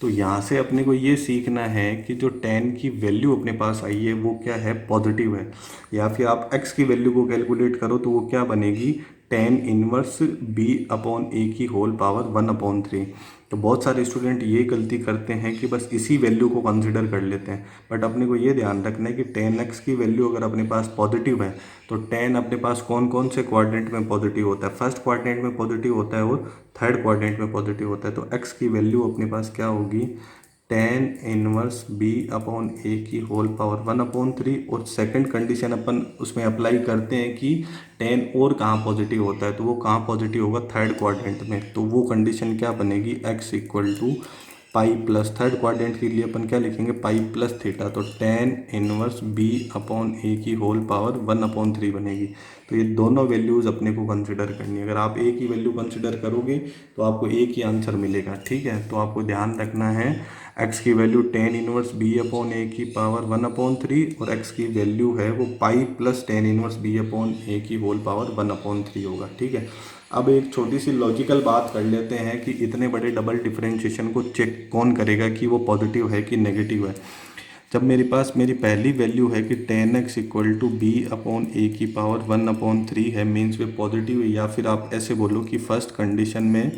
[SPEAKER 1] तो यहाँ से अपने को ये सीखना है कि जो टेन की वैल्यू अपने पास आई है वो क्या है पॉजिटिव है, या फिर आप x की वैल्यू को कैलकुलेट करो तो वो क्या बनेगी tan inverse b upon a की whole power one upon three. तो बहुत सारे स्टूडेंट ये गलती करते हैं कि बस इसी वैल्यू को कंसिडर कर लेते हैं, बट अपने को ये ध्यान रखना है कि टेन एक्स की वैल्यू अगर अपने पास पॉजिटिव है तो टेन अपने पास कौन कौन से क्वाड्रेंट में पॉजिटिव होता है, फर्स्ट क्वाड्रेंट में पॉजिटिव होता है और थर्ड क्वाड्रेंट में पॉजिटिव होता है। तो एक्स की वैल्यू अपने पास क्या होगी tan inverse b upon a की whole power one upon three, और सेकंड कंडीशन अपन उसमें अप्लाई करते हैं कि टेन और कहाँ पॉजिटिव होता है, तो वो कहाँ पॉजिटिव होगा थर्ड क्वाड्रेंट में, तो वो कंडीशन क्या बनेगी x equal to pi plus, third quadrant के लिए अपन क्या लिखेंगे पाई प्लस थीटा, तो tan inverse b upon a की whole power one upon three बनेगी। तो ये दोनों वैल्यूज़ अपने को कंसिडर करनी है, अगर आप a की वैल्यू कंसिडर करोगे तो आपको एक ही आंसर मिलेगा, ठीक है। तो आपको ध्यान रखना है x की value tan inverse b upon a की पावर वन अपॉन थ्री, और x की वैल्यू है वो pi plus tan inverse b upon a की whole power one upon three होगा, ठीक है। अब एक छोटी सी लॉजिकल बात कर लेते हैं कि इतने बड़े डबल डिफरेंशिएशन को चेक कौन करेगा कि वो पॉजिटिव है कि नेगेटिव है। जब मेरे पास मेरी पहली वैल्यू है कि tan x equal to b upon a की पावर 1/3 है, मीन्स वे पॉजिटिव है, या फिर आप ऐसे बोलो कि फर्स्ट कंडीशन में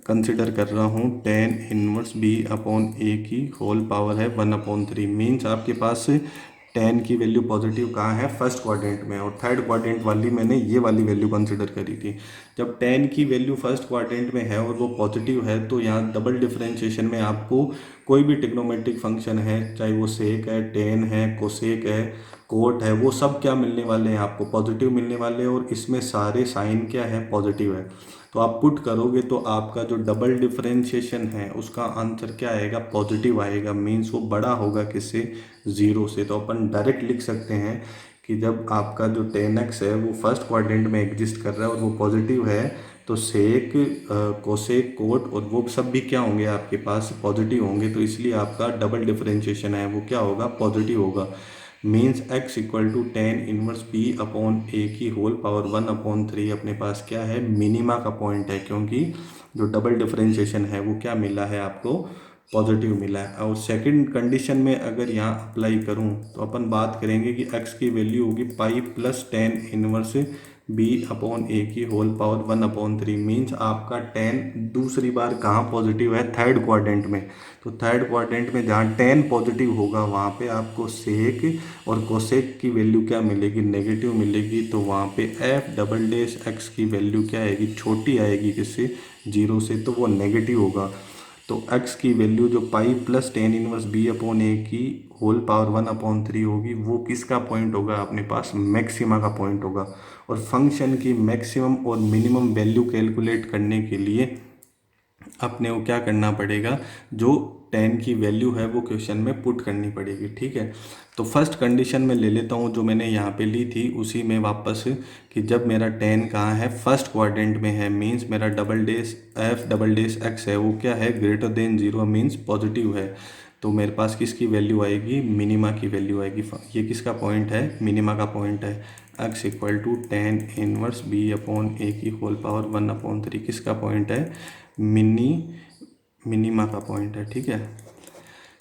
[SPEAKER 1] कंसिडर कर रहा हूँ ten inverse b upon a की होल पावर है 1/3, मीन्स आपके पास टेन की वैल्यू पॉजिटिव कहाँ है, फर्स्ट क्वाड्रेंट में, और थर्ड क्वाड्रेंट वाली मैंने ये वाली वैल्यू कंसिडर करी थी। जब टेन की वैल्यू फर्स्ट क्वाड्रेंट में है और वो पॉजिटिव है, तो यहाँ डबल डिफरेंशिएशन में आपको कोई भी ट्रिग्नोमेट्रिक फंक्शन है, चाहे वो सेक है, टेन है, कोसेक है, कोट है, वो सब क्या मिलने वाले हैं, आपको पॉजिटिव मिलने वाले हैं, और इसमें सारे साइन क्या है, पॉजिटिव है। तो आप पुट करोगे तो आपका जो डबल डिफरेंशिएशन है उसका आंसर क्या आएगा, पॉजिटिव आएगा, मीन्स वो बड़ा होगा किससे, ज़ीरो से। तो अपन डायरेक्ट लिख सकते हैं कि जब आपका जो टेन एक्स है वो फर्स्ट क्वाड्रेंट में एग्जिस्ट कर रहा है और वो पॉजिटिव है, तो सेक, कोसेक, कोट और वो सब भी क्या होंगे, आपके पास पॉजिटिव होंगे, तो इसलिए आपका डबल डिफरेंशिएशन है वो क्या होगा, पॉजिटिव होगा। Means x equal to tan inverse p upon a की होल पावर 1/3 अपने पास क्या है, मिनिमा का पॉइंट है, क्योंकि जो डबल डिफरेंशिएशन है वो क्या मिला है आपको, पॉजिटिव मिला है। और सेकंड कंडीशन में अगर यहाँ अप्लाई करूँ तो अपन बात करेंगे कि x की वैल्यू होगी pi plus tan inverse b upon a की होल पावर 1/3, मीन्स आपका टेन दूसरी बार कहाँ पॉजिटिव है, थर्ड क्वाड्रेंट में। तो थर्ड क्वाड्रेंट में जहाँ टेन पॉजिटिव होगा वहाँ पे आपको सेक और कोसेक की वैल्यू क्या मिलेगी, नेगेटिव मिलेगी, तो वहाँ पे एफ डबल डैश एक्स की वैल्यू क्या आएगी, छोटी आएगी, किससे, जीरो से, तो वो नेगेटिव होगा। तो x की वैल्यू जो pi plus tan inverse b upon a की होल पावर 1/3 होगी, वो किसका पॉइंट होगा, अपने पास मैक्सिमा का पॉइंट होगा। और फंक्शन की मैक्सिमम और मिनिमम वैल्यू कैलकुलेट करने के लिए अपने को क्या करना पड़ेगा, जो टेन की वैल्यू है वो क्वेश्चन में पुट करनी पड़ेगी, ठीक है। तो फर्स्ट कंडीशन में ले लेता हूँ जो मैंने यहाँ पे ली थी, उसी में वापस, कि जब मेरा टेन कहाँ है, फर्स्ट क्वाड्रेंट में है, मीन्स मेरा double dash F double dash x है वो क्या है, greater than zero, means positive है। तो मेरे पास किसकी वैल्यू आएगी, मिनिमा की वैल्यू आएगी। ये किसका पॉइंट है, मिनिमा का पॉइंट है। X equal to tan inverse b upon a की होल पावर 1/3 किसका पॉइंट है, मिनिमा का पॉइंट है, ठीक है।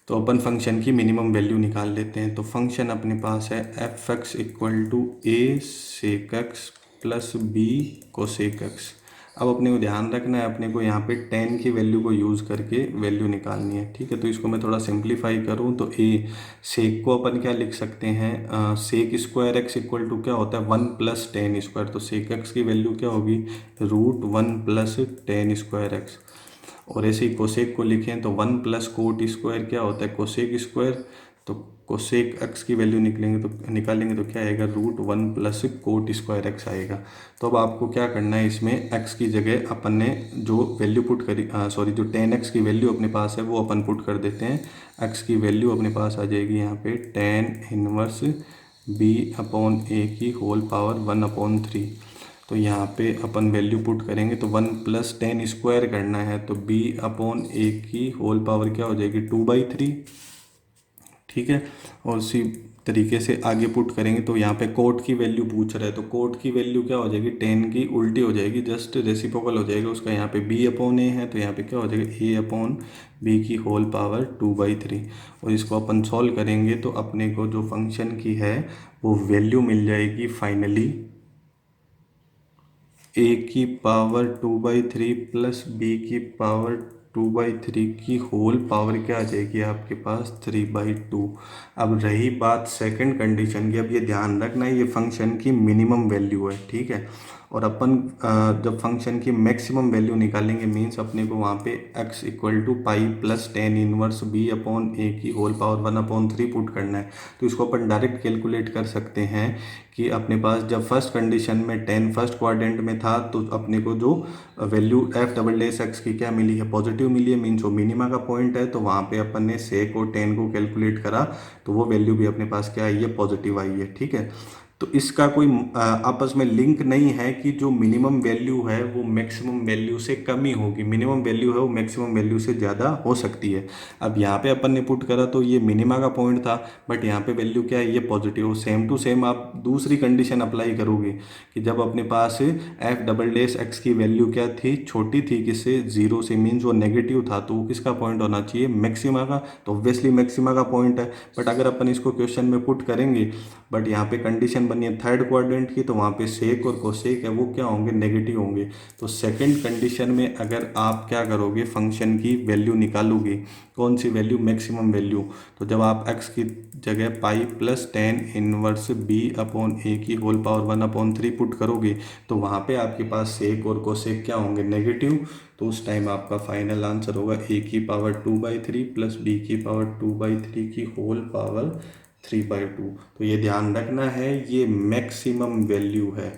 [SPEAKER 1] तो अपन फंक्शन की मिनिमम वैल्यू निकाल लेते हैं। तो फंक्शन अपने पास है F x equal to a sec x plus b cosec x. अब अपने को ध्यान रखना है, अपने को यहाँ पे टेन की वैल्यू को यूज़ करके वैल्यू निकालनी है, ठीक है। तो इसको मैं थोड़ा सिंप्लीफाई करूँ तो ए सेक को अपन क्या लिख सकते हैं, sec square x equal to क्या होता है, 1 प्लस टेन स्क्वायर। तो सेक एक्स की वैल्यू क्या होगी, √1 प्लस टेन स्क्वायर एक्स। और ऐसे ही कोसेक को लिखें तो 1 प्लस कोट स्क्वायर क्या होता है, कोसेक स्क्वायर। तो कोसेक एक्स की वैल्यू निकालेंगे तो क्या आएगा, √1 प्लस कोट स्क्वायर एक्स आएगा। तो अब आपको क्या करना है, इसमें एक्स की जगह अपन ने जो वैल्यू पुट करी, जो टेन एक्स की वैल्यू अपने पास है वो अपन पुट कर देते हैं। एक्स की वैल्यू अपने पास आ जाएगी यहाँ पे ten inverse b upon a की होल पावर 1/3। तो यहाँ पे अपन वैल्यू पुट करेंगे तो 1 प्लस टेन स्क्वायर करना है, तो b अपॉन ए की होल पावर क्या हो जाएगी, 2/3, ठीक है। और उसी तरीके से आगे पुट करेंगे तो यहाँ पे कोट की वैल्यू पूछ रहा है, तो कोट की वैल्यू क्या हो जाएगी, टेन की उल्टी हो जाएगी, जस्ट रेसिप्रोकल हो जाएगा उसका। यहाँ पे b अपॉन ए है तो यहाँ पे क्या हो जाएगा, a अपॉन b की होल पावर 2/3। और इसको अपन सॉल्व करेंगे तो अपने को जो फंक्शन की है वो वैल्यू मिल जाएगी फाइनली a की पावर 2/3 प्लस b की पावर 2/3 की होल पावर क्या आ जाएगी आपके पास, 3/2। अब रही बात सेकंड कंडीशन की, अब ये ध्यान रखना है ये फंक्शन की मिनिमम वैल्यू है, ठीक है। और अपन जब फंक्शन की मैक्सिमम वैल्यू निकालेंगे, मीन्स अपने को वहाँ पे x equal to pi plus tan inverse b upon a की होल पावर 1/3 पुट करना है। तो इसको अपन डायरेक्ट कैलकुलेट कर सकते हैं कि अपने पास जब फर्स्ट कंडीशन में टेन फर्स्ट क्वाड्रेंट में था तो अपने को जो value F double dash X की क्या मिली है, पॉजिटिव मिली है, मीन्स वो मिनिमा का पॉइंट है। तो वहाँ पे अपन ने सेक और टेन को कैलकुलेट करा तो वो वैल्यू भी अपने पास क्या आई है, पॉजिटिव आई है, ठीक है। तो इसका कोई आपस में लिंक नहीं है कि जो मिनिमम वैल्यू है वो मैक्सिमम वैल्यू से कम ही होगी, मिनिमम वैल्यू है वो मैक्सिमम वैल्यू से ज़्यादा हो सकती है। अब यहाँ पे अपन ने पुट करा तो ये मिनिमा का पॉइंट था, बट यहाँ पे वैल्यू क्या है, ये पॉजिटिव। सेम टू सेम आप दूसरी कंडीशन अप्लाई करोगे कि जब अपने पास एफ डबल डेस एक्स की वैल्यू क्या थी, छोटी थी किससे, जीरो से, मीन्स वो नेगेटिव था, तो वो किसका पॉइंट होना चाहिए, मैक्सिमा का। तो ऑब्वियसली मैक्सिमा का पॉइंट है। बट अगर अपन इसको क्वेश्चन में पुट करेंगे, बट यहाँ पे कंडीशन बनी है थर्ड क्वाड्रेंट की, तो वहाँ पे सेक और कोसेक है वो क्या होंगे, नेगेटिव होंगे। तो सेकंड कंडीशन में अगर आप क्या करोगे, फंक्शन की वैल्यू निकालोगे, कौन सी वैल्यू, मैक्सिमम वैल्यू। तो जब आप x की जगह pi plus tan inverse b upon a की होल पावर 1/3 पुट करोगे, तो वहाँ पे आपके पास सेक और कोसेक क्या होंगे, नेगेटिव। तो उस टाइम आपका फाइनल आंसर होगा a की पावर 2/3 प्लस b की पावर 2/3 की होल पावर 3/2। तो ये ध्यान रखना है, ये मैक्सिमम वैल्यू है।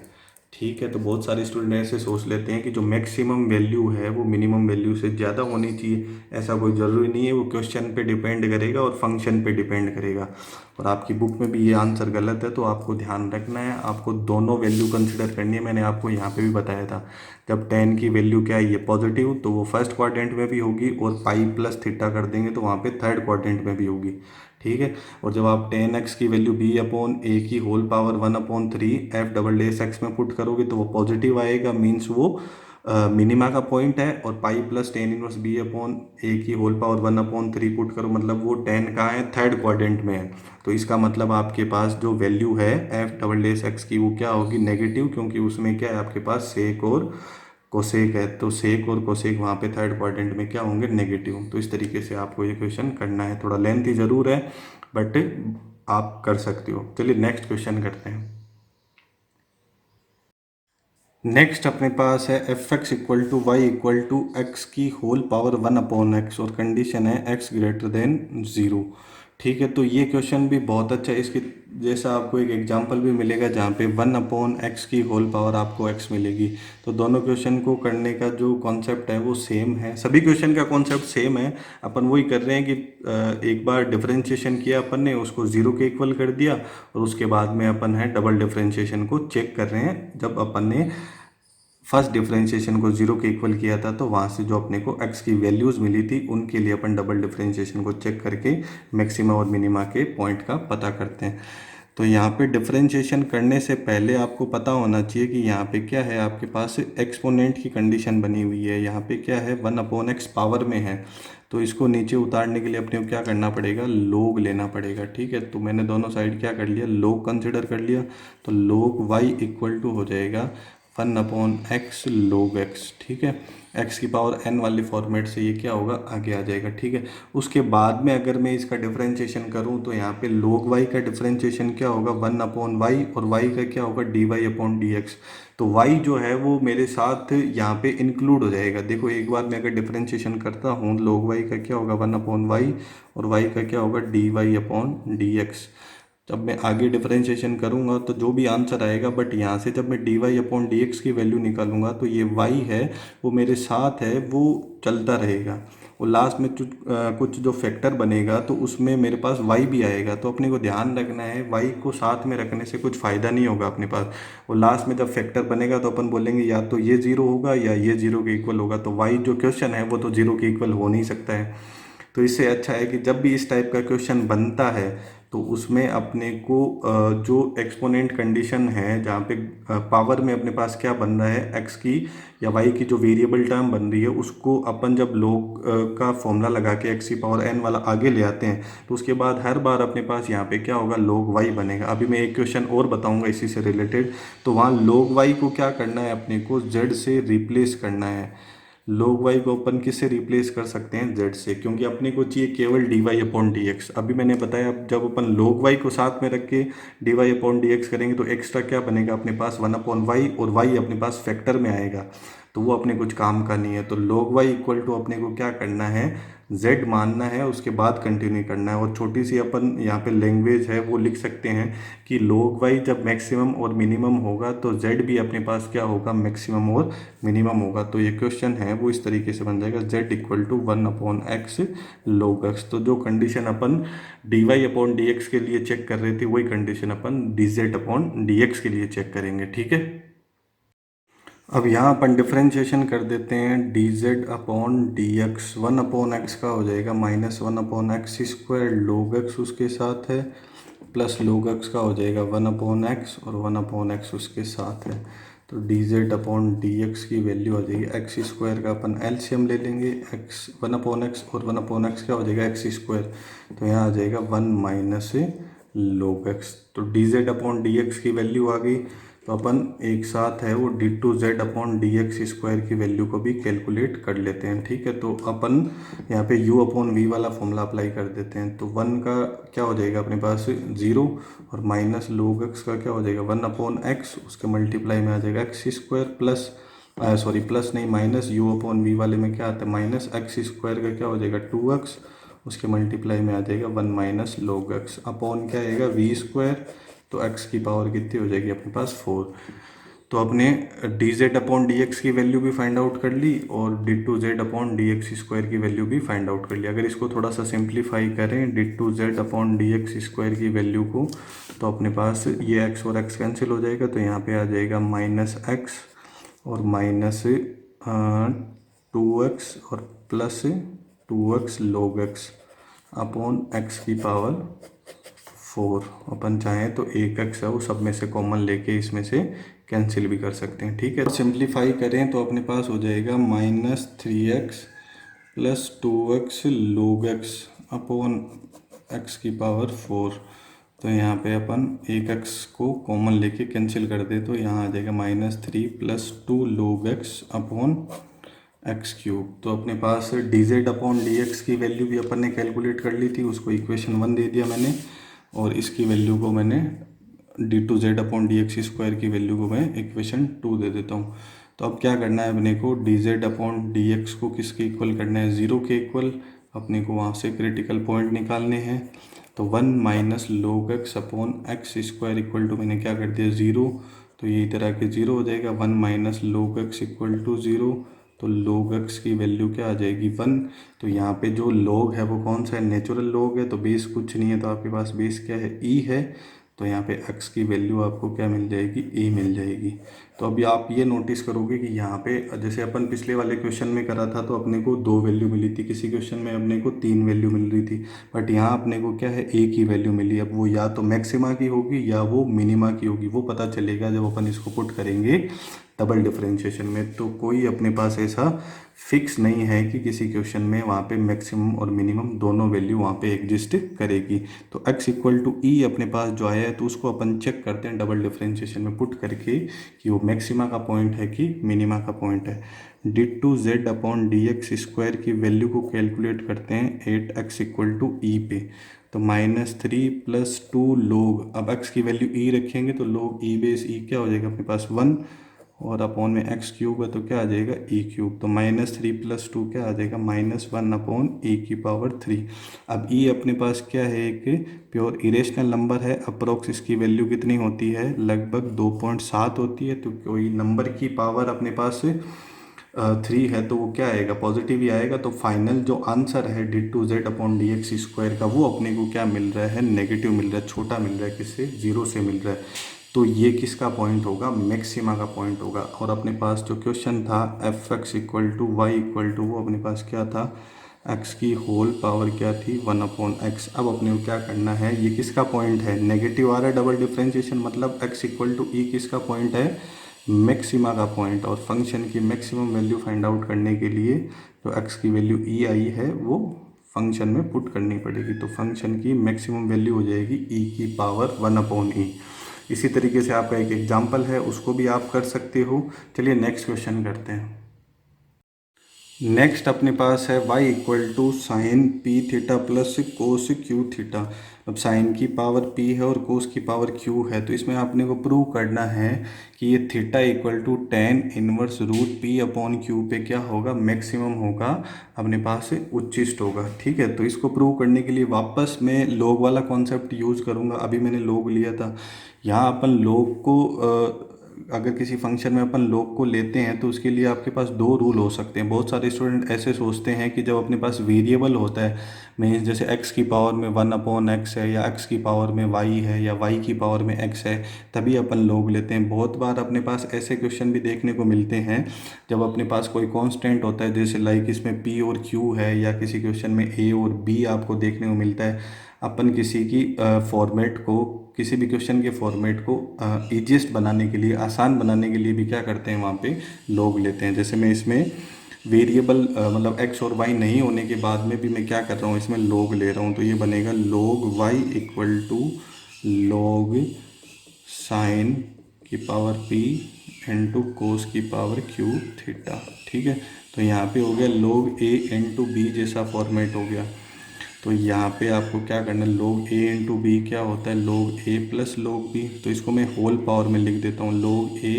[SPEAKER 1] ठीक है, तो बहुत सारे स्टूडेंट ऐसे सोच लेते हैं कि जो मैक्सिमम वैल्यू है वो मिनिमम वैल्यू से ज़्यादा होनी चाहिए। ऐसा कोई ज़रूरी नहीं है, वो क्वेश्चन पे डिपेंड करेगा और फंक्शन पे डिपेंड करेगा। और आपकी बुक में भी ये आंसर गलत है, तो आपको ध्यान रखना है, आपको दोनों वैल्यू कंसिडर करनी है। मैंने आपको यहाँ पे भी बताया था, जब टेन की वैल्यू क्या है, ये पॉजिटिव, तो वो फर्स्ट क्वाड्रेंट में भी होगी, और पाई प्लस थीटा कर देंगे तो वहाँ पे थर्ड क्वाड्रेंट में भी होगी। ठीक है, और जब आप टेन एक्स की वैल्यू बी अपॉन ए की whole power 1/3 f double dash x में पुट करोगे तो वो पॉजिटिव आएगा, मीन्स वो मिनिमा का पॉइंट है। और pi plus tan inverse b upon a की होल पावर 1/3 पुट करो, मतलब वो टेन कहाँ है, थर्ड क्वाड्रेंट में है। तो इसका मतलब आपके पास जो वैल्यू है एफ डबल डेस एक्स की, वो क्या होगी, नेगेटिव, क्योंकि उसमें क्या है, आपके पास सेक और कोसेक है। तो सेक और कोसेक वहाँ पे थर्ड क्वाड्रेंट में क्या होंगे, नेगेटिव। तो इस तरीके से आपको ये क्वेश्चन करना है, थोड़ा लेंथी ज़रूर है, बट आप कर सकते हो। चलिए नेक्स्ट क्वेश्चन करते हैं। नेक्स्ट अपने पास है F x equal to y equal to x की होल पावर 1/x, और कंडीशन है x ग्रेटर देन 0। ठीक है, तो ये क्वेश्चन भी बहुत अच्छा है। इसके जैसा आपको एक एग्जांपल भी मिलेगा जहाँ पे 1/x की होल पावर आपको x मिलेगी। तो दोनों क्वेश्चन को करने का जो कॉन्सेप्ट है वो सेम है, सभी क्वेश्चन का कॉन्सेप्ट सेम है। अपन वही कर रहे हैं कि एक बार डिफरेंशिएशन किया अपन ने, उसको 0 के इक्वल कर दिया, और उसके बाद में अपन है डबल डिफरेंशिएशन को चेक कर रहे हैं। जब अपन ने फर्स्ट डिफरेंशिएशन को 0 के इक्वल किया था, तो वहाँ से जो अपने को x की वैल्यूज़ मिली थी, उनके लिए अपन डबल डिफरेंशिएशन को चेक करके मैक्सिमा और मिनिमा के पॉइंट का पता करते हैं। तो यहाँ पे डिफरेंशिएशन करने से पहले आपको पता होना चाहिए कि यहाँ पे क्या है, आपके पास एक्सपोनेंट की कंडीशन बनी हुई है। यहाँ पे क्या है, 1/x पावर में है, तो इसको नीचे उतारने के लिए अपने को क्या करना पड़ेगा, लोग लेना पड़ेगा। ठीक है, तो मैंने दोनों साइड क्या कर लिया, लोग कंसिडर कर लिया। तो लोग y इक्वल टू हो जाएगा 1/x log x। ठीक है, x की पावर n वाले फॉर्मेट से ये क्या होगा, आगे आ जाएगा। ठीक है, उसके बाद में अगर मैं इसका डिफरेंशिएशन करूँ, तो यहाँ पे log y का डिफरेंशिएशन क्या होगा, 1/y, और y का क्या होगा, dy/dx। तो y जो है वो मेरे साथ यहाँ पे इंक्लूड हो जाएगा। देखो एक बार मैं अगर डिफरेंशिएशन करता हूँ, log y का क्या होगा 1/y, और y का क्या होगा dy/dx। जब मैं आगे डिफरेंशिएशन करूंगा तो जो भी आंसर आएगा, बट यहाँ से जब मैं dy/dx की वैल्यू निकालूंगा, तो ये y है वो मेरे साथ है, वो चलता रहेगा, और लास्ट में कुछ जो फैक्टर बनेगा तो उसमें मेरे पास y भी आएगा। तो अपने को ध्यान रखना है, y को साथ में रखने से कुछ फ़ायदा नहीं होगा अपने पास। और लास्ट में जब फैक्टर बनेगा तो अपन बोलेंगे या तो ये 0 होगा या ये 0 के इक्वल होगा। तो y जो क्वेश्चन है वो तो 0 के इक्वल हो नहीं सकता है। तो इससे अच्छा है कि जब भी इस टाइप का क्वेश्चन बनता है, तो उसमें अपने को जो एक्सपोनेंट कंडीशन है, जहाँ पे पावर में अपने पास क्या बन रहा है, एक्स की या वाई की जो वेरिएबल टर्म बन रही है, उसको अपन जब लोग का फॉर्मूला लगा के एक्स की पावर एन वाला आगे ले आते हैं, तो उसके बाद हर बार अपने पास यहाँ पे क्या होगा, लोग वाई बनेगा। अभी मैं एक क्वेश्चन और बताऊंगा इसी से रिलेटेड। तो वहाँ लोग वाई को क्या करना है, अपने को जेड से रिप्लेस करना है। log y को अपन किससे रिप्लेस कर सकते हैं, z से, क्योंकि अपने को चाहिए केवल dy/dx। अभी मैंने बताया जब अपन log y को साथ में रख के dy/dx करेंगे तो एक्स्ट्रा क्या बनेगा अपने पास 1/y, और y अपने पास फैक्टर में आएगा, तो वो अपने कुछ काम का नहीं है। तो log y इक्वल टू अपने को क्या करना है, z मानना है, उसके बाद कंटिन्यू करना है। और छोटी सी अपन यहाँ पे लैंग्वेज है वो लिख सकते हैं कि log y जब मैक्सिमम और मिनिमम होगा तो z भी अपने पास क्या होगा, मैक्सिमम और मिनिमम होगा। तो ये क्वेश्चन है वो इस तरीके से बन जाएगा, z equal to 1/x log x। तो जो कंडीशन अपन dy/dx के लिए चेक कर रहे थे वही कंडीशन अपन dz/dx के लिए चेक करेंगे, ठीक है। अब यहाँ अपन डिफ्रेंशिएशन कर देते हैं, dz/dx 1/x का हो जाएगा -1/x² log x उसके साथ है, प्लस log x का हो जाएगा 1/x और 1/x उसके साथ है। तो dz/dx की वैल्यू आ जाएगी x² का अपन एलसीएम ले लेंगे, x 1/x और 1/x क्या हो जाएगा x²। तो यहाँ आ जाएगा 1 - log x। तो dz/dx की वैल्यू आ गई। तो अपन एक साथ है वो d2z/dx² की वैल्यू को भी कैलकुलेट कर लेते हैं, ठीक है। तो अपन यहाँ पे u/v वाला फॉर्मूला अप्लाई कर देते हैं। तो 1 का क्या हो जाएगा अपने पास 0 और माइनस log x का क्या हो जाएगा 1/x, उसके मल्टीप्लाई में आ जाएगा x² प्लस प्लस नहीं माइनस u/v वाले में क्या आता है माइनस x² का क्या हो जाएगा 2x, उसके मल्टीप्लाई में आ जाएगा 1 - log x अपॉन क्या आएगा v²। तो x की पावर कितनी हो जाएगी अपने पास 4। तो अपने dz/dx की वैल्यू भी फाइंड आउट कर ली और d2z/dx² की वैल्यू भी फाइंड आउट कर ली। अगर इसको थोड़ा सा सिंप्लीफाई करें d2z/dx² की वैल्यू को, तो अपने पास ये x और x कैंसिल हो जाएगा। तो यहाँ पे आ जाएगा -x और -2x और plus 2x log x upon x की पावर 4। अपन चाहें तो एक x है वो सब में से कॉमन लेके इसमें से कैंसिल भी कर सकते हैं, ठीक है। सिंप्लीफाई करें तो अपने पास हो जाएगा -3x plus 2x log x upon x की पावर 4। तो यहाँ पे अपन एक x को कॉमन लेके कैंसिल कर दे तो यहाँ आ जाएगा -3 plus 2 log x upon x³। तो अपने पास dz/dx की वैल्यू भी अपन ने कैलकुलेट कर ली थी, उसको इक्वेशन 1 दे दिया मैंने, और इसकी वैल्यू को मैंने d2z/dx² की वैल्यू को मैं इक्वेशन 2 दे देता हूँ। तो अब क्या करना है अपने को, dz/dx को किसके इक्वल करना है 0 के इक्वल। अपने को वहाँ से क्रिटिकल पॉइंट निकालने हैं। तो 1 - log x upon x² equal to मैंने क्या कर दिया 0। तो ये इधर आके 0 हो जाएगा। 1 - log x इक्वल टू 0। तो log x की वैल्यू क्या आ जाएगी 1। तो यहाँ पे जो log है वो कौन सा है, नेचुरल log है। तो बेस कुछ नहीं है तो आपके पास बेस क्या है e है। तो यहाँ पे x की वैल्यू आपको क्या मिल जाएगी e मिल जाएगी। तो अभी आप ये नोटिस करोगे कि यहाँ पे जैसे अपन पिछले वाले क्वेश्चन में करा था तो अपने को 2 वैल्यू मिली थी, किसी क्वेश्चन में अपने को 3 वैल्यू मिल रही थी, बट यहाँ अपने को क्या है एक ही वैल्यू मिली। अब वो या तो मैक्सिमा की होगी या वो मिनिमा की होगी, वो पता चलेगा जब अपन इसको पुट करेंगे डबल डिफरेंशिएशन में। तो कोई अपने पास ऐसा फिक्स नहीं है कि किसी क्वेश्चन में वहाँ पे मैक्सिमम और मिनिमम दोनों वैल्यू वहाँ पे एग्जिस्ट करेगी। तो x इक्वल टू ई अपने पास जो आया है तो उसको अपन चेक करते हैं डबल डिफरेंशिएशन में पुट करके कि वो मैक्सिमा का पॉइंट है कि मिनिमा का पॉइंट है। d2z/dx² की वैल्यू को कैलकुलेट करते हैं 8x इक्वल टू ई पे। तो -3 प्लस 2 log, अब x की वैल्यू e रखेंगे तो log e बेस e क्या हो जाएगा अपने पास 1 और अपॉन में x³ है तो क्या आ जाएगा e³। तो -3 प्लस 2 क्या आ जाएगा -1 अपॉन e की पावर 3। अब e अपने पास क्या है एक प्योर इरेशनल नंबर है। अप्रोक्स इसकी वैल्यू कितनी होती है लगभग 2.7 होती है। तो कोई नंबर की पावर अपने पास 3 है तो वो क्या आएगा पॉजिटिव ही आएगा। तो फाइनल जो आंसर है d2z/dx² का वो अपने को क्या मिल रहा है नेगेटिव मिल रहा है, छोटा मिल रहा है, किससे 0 से मिल रहा है। तो ये किसका पॉइंट होगा मैक्सिमा का पॉइंट होगा। और अपने पास जो क्वेश्चन था fx equal to y equal to वो अपने पास क्या था x की होल पावर क्या थी 1/x। अब अपने को क्या करना है, ये किसका पॉइंट है नेगेटिव आ रहा है डबल डिफरेंशिएशन, मतलब x इक्वल टू ई किसका पॉइंट है मैक्सिमा का पॉइंट। और फंक्शन की मैक्सिमम वैल्यू फाइंड आउट करने के लिए जो x की वैल्यू e आई है वो फंक्शन में पुट करनी पड़ेगी। तो फंक्शन की मैक्सिमम वैल्यू हो जाएगी e की पावर 1/e। इसी तरीके से आपका एक एग्जाम्पल है उसको भी आप कर सकते हो। चलिए नेक्स्ट क्वेश्चन करते हैं। नेक्स्ट अपने पास है y equal to sine p theta plus cos q theta. अब साइन की पावर p है और कोस की पावर q है, तो इसमें आपने को प्रूव करना है कि ये theta equal to tan inverse root p upon q पे क्या होगा, मैक्सिमम होगा, अपने पास उच्चिष्ट होगा। ठीक है, तो इसको प्रूव करने के लिए वापस मैं लॉग वाला कॉन्सेप्ट यूज़ करूँगा। अभी मैंने लॉग लिया था, यहाँ अपन लॉग को अगर किसी फंक्शन में अपन लॉग को लेते हैं तो उसके लिए आपके पास दो रूल हो सकते हैं। बहुत सारे स्टूडेंट ऐसे सोचते हैं कि जब अपने पास वेरिएबल होता है, मीन्स जैसे x की पावर में 1/x है, या x की पावर में y है, या y की पावर में x है, तभी अपन लॉग लेते हैं। बहुत बार अपने पास ऐसे क्वेश्चन भी देखने को मिलते हैं जब अपने पास कोई कांस्टेंट होता है, जैसे लाइक इसमें p और q है, या किसी क्वेश्चन में a और b आपको देखने को मिलता है। अपन किसी की फॉर्मेट को, किसी भी क्वेश्चन के फॉर्मेट को ईजिएस्ट बनाने के लिए, आसान बनाने के लिए भी क्या करते हैं, वहाँ पे लॉग लेते हैं। जैसे मैं इसमें वेरिएबल मतलब x और y नहीं होने के बाद में भी मैं क्या कर रहा हूँ, इसमें लॉग ले रहा हूँ, तो ये बनेगा log y equal to log sine की पावर p इंटू कोस की पावर q थीटा। ठीक है, तो यहाँ पे हो गया log a इंटू बी जैसा फॉर्मेट हो गया। तो यहाँ पे आपको क्या करना है, log a इंटू बी क्या होता है, log a plus log b। तो इसको मैं होल पावर में लिख देता हूँ, log a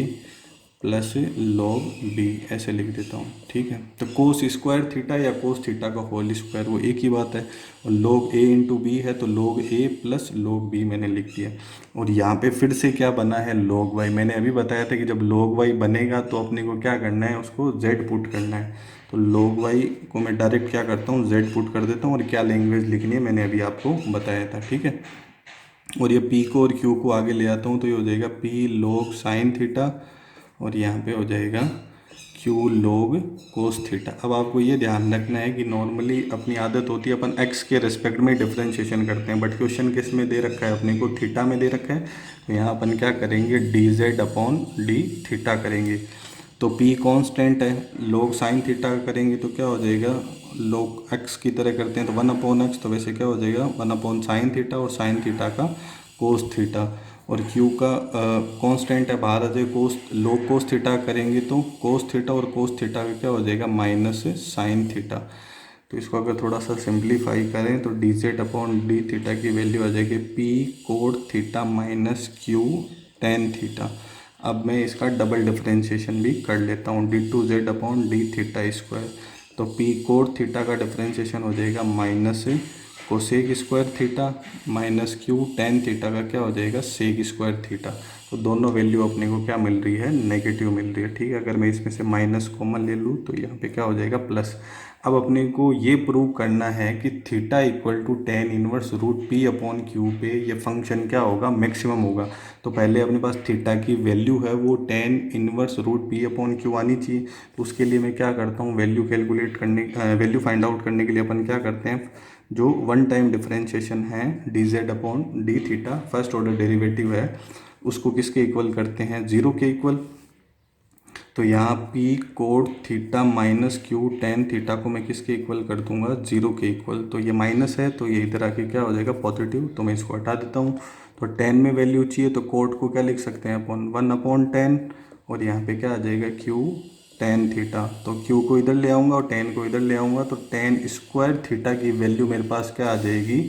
[SPEAKER 1] plus log b, ऐसे लिख देता हूँ। ठीक है, तो कोस स्क्वायर थीटा या कोस थीटा का होल स्क्वायर वो एक ही बात है, और log a इंटू बी है तो log a plus log b मैंने लिख दिया। और यहाँ पे फिर से क्या बना है, log y। मैंने अभी बताया था कि जब log y बनेगा तो अपने को क्या करना है, उसको z पुट करना है। तो log y को मैं डायरेक्ट क्या करता हूँ, z पुट कर देता हूँ, और क्या लैंग्वेज लिखनी है मैंने अभी आपको बताया था। ठीक है, और ये p को और q को आगे ले आता हूँ, तो ये हो जाएगा p log साइन थीटा, और यहाँ पे हो जाएगा q log कोस थीटा। अब आपको ये ध्यान रखना है कि नॉर्मली अपनी आदत होती है अपन x के रिस्पेक्ट में डिफरेंशिएशन करते हैं, बट क्वेश्चन किस में दे रखा है, अपने को थीटा में दे रखा है। तो यहाँ अपन क्या करेंगे, dz अपॉन डी थीटा करेंगे। तो p कांस्टेंट है, log साइन थीटा करेंगे तो क्या हो जाएगा, log x की तरह करते हैं तो 1/x, तो वैसे क्या हो जाएगा 1 साइन थीटा, और साइन थीटा का कोस थीटा। और q का कांस्टेंट है बाहर आ जाए, कोस log कोस थीटा करेंगे तो कोस थीटा, और कोस थीटा का क्या हो जाएगा माइनस साइन थीटा। तो इसको अगर थोड़ा सा सिंप्लीफाई करें तो d z upon D theta की वैल्यू आ जाएगी p cot theta minus q tan theta. अब मैं इसका डबल डिफरेंशिएशन भी कर लेता हूँ, d two Z upon D theta square. तो p कोड थीटा का डिफरेंशिएशन हो जाएगा minus cosec square theta minus q tan theta का क्या हो जाएगा सेक स्क्वायर थीटा। तो दोनों वैल्यू अपने को क्या मिल रही है, नेगेटिव मिल रही है। ठीक है, अगर मैं इसमें से माइनस कॉमन ले लूँ तो यहाँ पे क्या हो जाएगा प्लस। अब अपने को ये प्रूव करना है कि theta equal to tan inverse root p upon q पे ये फंक्शन क्या होगा, मैक्सिमम होगा। तो पहले अपने पास थीटा की वैल्यू है वो tan inverse root p upon q आनी चाहिए। तो उसके लिए मैं क्या करता हूँ, वैल्यू कैलकुलेट करने, वैल्यू फाइंड आउट करने के लिए अपन क्या करते हैं, जो वन टाइम डिफरेंशिएशन है d z upon D theta, first order derivative है, उसको किसके इक्वल करते हैं, जीरो के इक्वल। तो यहाँ p cot theta minus Q tan theta को मैं किसके इक्वल कर दूंगा, जीरो के इक्वल। तो ये माइनस है तो ये इधर आके क्या हो जाएगा पॉजिटिव, तो मैं इसको हटा देता हूँ। तो टेन में वैल्यू चाहिए तो कोड को क्या लिख सकते हैं अपन, 1/10, और यहाँ पे क्या आ जाएगा क्यू टेन थीटा। तो क्यू को इधर ले आऊँगा और टेन को इधर ले आऊँगा, तो टेन स्क्वायर थीटा की वैल्यू मेरे पास क्या आ जाएगी,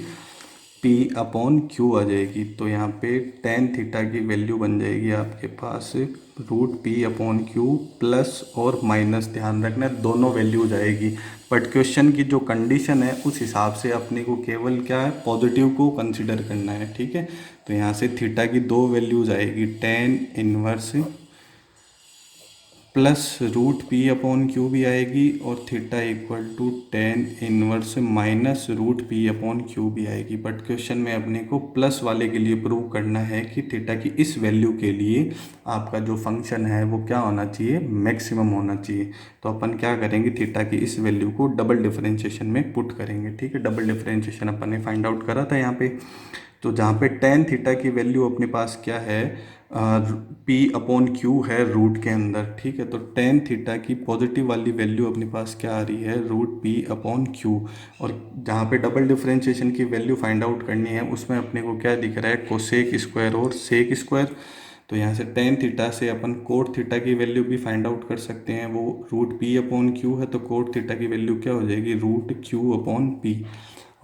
[SPEAKER 1] p अपॉन क्यू आ जाएगी। तो यहाँ पे टेन थीटा की वैल्यू बन जाएगी आपके पास root p upon q plus और माइनस, ध्यान रखना दोनों वैल्यूज आएगी। बट क्वेश्चन की जो कंडीशन है उस हिसाब से अपने को केवल क्या है, पॉजिटिव को कंसिडर करना है। ठीक है, तो यहाँ से थीटा की दो वैल्यूज आएगी, tan inverse plus root p upon q भी आएगी, और theta equal to tan inverse minus root p upon q भी आएगी। बट क्वेश्चन में अपने को प्लस वाले के लिए प्रूव करना है कि थीटा की इस वैल्यू के लिए आपका जो फंक्शन है वो क्या होना चाहिए, मैक्सिमम होना चाहिए। तो अपन क्या करेंगे, थीटा की इस वैल्यू को डबल डिफरेंशिएशन में पुट करेंगे। ठीक है, डबल डिफरेंशिएशन अपन ने फाइंड आउट करा था यहाँ पे। तो जहाँ पे टेन थीटा की वैल्यू अपने पास क्या है, p अपॉन क्यू है रूट के अंदर। ठीक है, तो टेन थीटा की पॉजिटिव वाली वैल्यू अपने पास क्या आ रही है, रूट p अपॉन क्यू। और जहाँ पे डबल डिफरेंशिएशन की वैल्यू फाइंड आउट करनी है उसमें अपने को क्या दिख रहा है, कोसेक स्क्वायर और सेक स्क्वायर। तो यहाँ से टेन थीटा से अपन कोट थीटा की वैल्यू भी फाइंड आउट कर सकते हैं, वो रूट पी अपॉन क्यू है, तो कोट थीटा की वैल्यू क्या हो जाएगी, रूट क्यू अपॉन पी।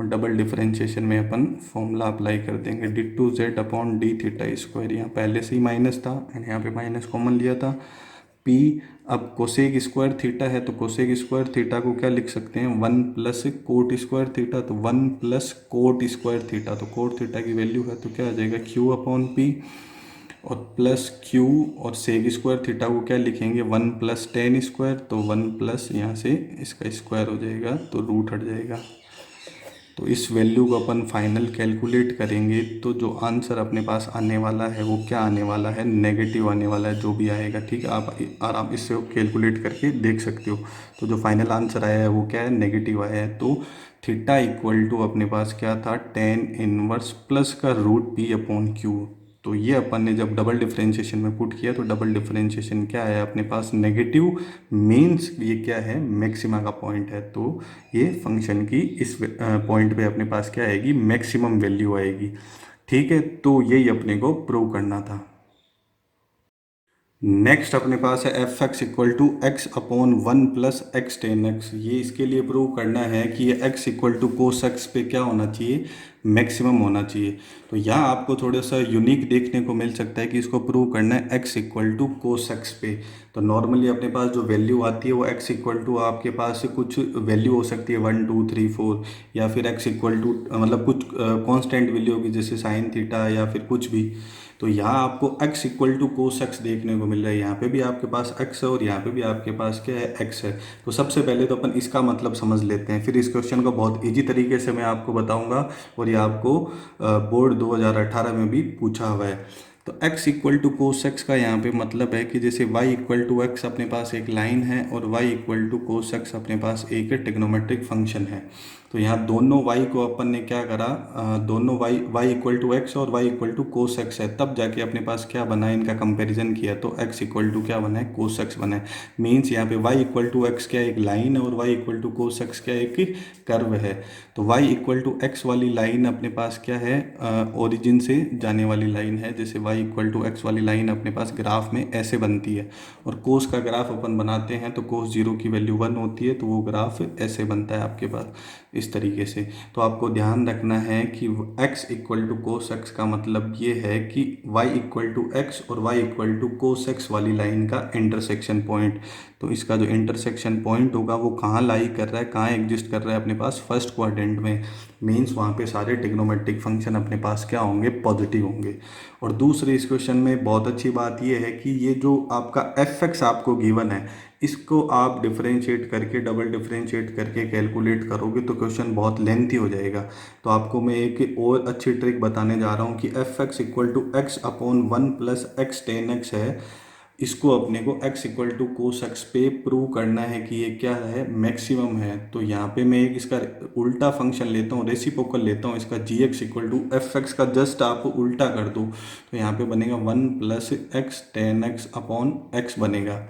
[SPEAKER 1] और डबल डिफरेंशिएशन में अपन फॉर्मूला अप्लाई कर देंगे, D two Z upon D theta square. यहाँ पहले से ही माइनस था एंड यहाँ पे माइनस कॉमन लिया था। पी, अब कोसेक स्क्वायर थीटा है तो कोसेक स्क्वायर थीटा को क्या लिख सकते हैं, one plus cot square theta, तो one plus cot square theta, तो कोट थीटा की वैल्यू है तो क्या आ जाएगा, क्यू अपॉन पी, और प्लस क्यू, और सेक स्क्वायर थीटा को क्या लिखेंगे, वन प्लस टेन स्क्वायर, तो वन प्लस यहाँ से इसका स्क्वायर हो जाएगा तो रूट हट जाएगा। तो इस वैल्यू को अपन फाइनल कैलकुलेट करेंगे तो जो आंसर अपने पास आने वाला है वो क्या आने वाला है, नेगेटिव आने वाला है, जो भी आएगा, ठीक है। आप इससे कैलकुलेट करके देख सकते हो। तो जो फाइनल आंसर आया है वो क्या है, नेगेटिव आया है। तो थीटा इक्वल टू अपने पास क्या था, टेन इनवर्स प्लस का रूट पी अपॉन क्यू। तो ये अपन ने जब डबल डिफरेंशिएशन में पुट किया तो डबल डिफरेंशिएशन क्या है अपने पास, नेगेटिव, मीन्स ये क्या है, मैक्सिमा का पॉइंट है। तो ये फंक्शन की इस पॉइंट पे अपने पास क्या आएगी, मैक्सिमम वैल्यू आएगी, ठीक है। तो यही अपने को प्रूव करना था। नेक्स्ट अपने पास है F x equal to X upon one plus x tan X. ये इसके लिए प्रूव करना है कि ये X equal to cos x पे क्या होना चाहिए, मैक्सिमम होना चाहिए। तो यहाँ आपको थोड़ा सा यूनिक देखने को मिल सकता है कि इसको प्रूव करना है x equal to cos x पे। तो नॉर्मली अपने पास जो वैल्यू आती है वो एक्स इक्वल टू आपके पास कुछ वैल्यू हो सकती है 1 2 3 4, या फिर एक्स इक्वल टू मतलब कुछ कांस्टेंट वैल्यू होगी जैसे साइन थीटा या फिर कुछ भी। तो यहाँ आपको x equal to cos X देखने को मिल रहा है, यहाँ पे भी आपके पास x है और यहाँ पे भी आपके पास क्या है, x है। तो सबसे पहले तो अपन इसका मतलब समझ लेते हैं, फिर इस क्वेश्चन को बहुत इजी तरीके से मैं आपको बताऊंगा, और ये आपको बोर्ड 2018 में भी पूछा हुआ है। तो x equal to cos X का यहाँ पे मतलब है कि जैसे y इक्वल टू एक्स अपने पास एक लाइन है और y equal to cos X अपने पास एक ट्रिग्नोमेट्रिक फंक्शन है। तो यहाँ दोनों y को अपन ने क्या करा, दोनों y इक्वल टू एक्स और y equal to cos X है, तब जाके अपने पास क्या बना है, इनका कंपैरिजन किया तो x इक्वल टू क्या बना है, कोस एक्स बना है। मीन्स यहाँ पे y इक्वल टू एक्स क्या एक लाइन है और y equal to cos X क्या एक कर्व है। तो y इक्वल टू एक्स वाली लाइन अपने पास क्या है, ओरिजिन से जाने वाली लाइन है। जैसे y इक्वल टू एक्स वाली लाइन अपने पास ग्राफ में ऐसे बनती है, और कोस का ग्राफ अपन बनाते हैं तो कोस जीरो की वैल्यू 1 होती है, तो वो ग्राफ ऐसे बनता है आपके पास इस तरीके से। तो आपको ध्यान रखना है कि x equal to cos X का मतलब ये है कि y इक्वल टू एक्स और y equal to cos X वाली लाइन का इंटरसेक्शन पॉइंट। तो इसका जो इंटरसेक्शन पॉइंट होगा वो कहाँ लाई कर रहा है, कहाँ एग्जिस्ट कर रहा है अपने पास, फर्स्ट क्वाड्रेंट में। मीन्स वहाँ पे सारे ट्रिग्नोमेट्रिक फंक्शन अपने पास क्या होंगे, पॉजिटिव होंगे। और दूसरे इस क्वेश्चन में बहुत अच्छी बात ये है कि ये जो आपका एफ एक्स आपको गिवन है, इसको आप डिफरेंशिएट करके, डबल डिफरेंशिएट करके कैलकुलेट करोगे तो क्वेश्चन बहुत लेंथी हो जाएगा। तो आपको मैं एक और अच्छी ट्रिक बताने जा रहा हूँ कि F x equal to X upon one plus x tan X है, इसको अपने को x equal to cos x पे प्रूव करना है कि ये क्या है, मैक्सिमम है। तो यहाँ पे मैं एक इसका उल्टा फंक्शन लेता हूँ, रेसिप्रोकल लेता हूँ इसका, g x equal to f x का जस्ट आप उल्टा कर दो तो यहाँ पे बनेगा one plus x tan x upon x बनेगा।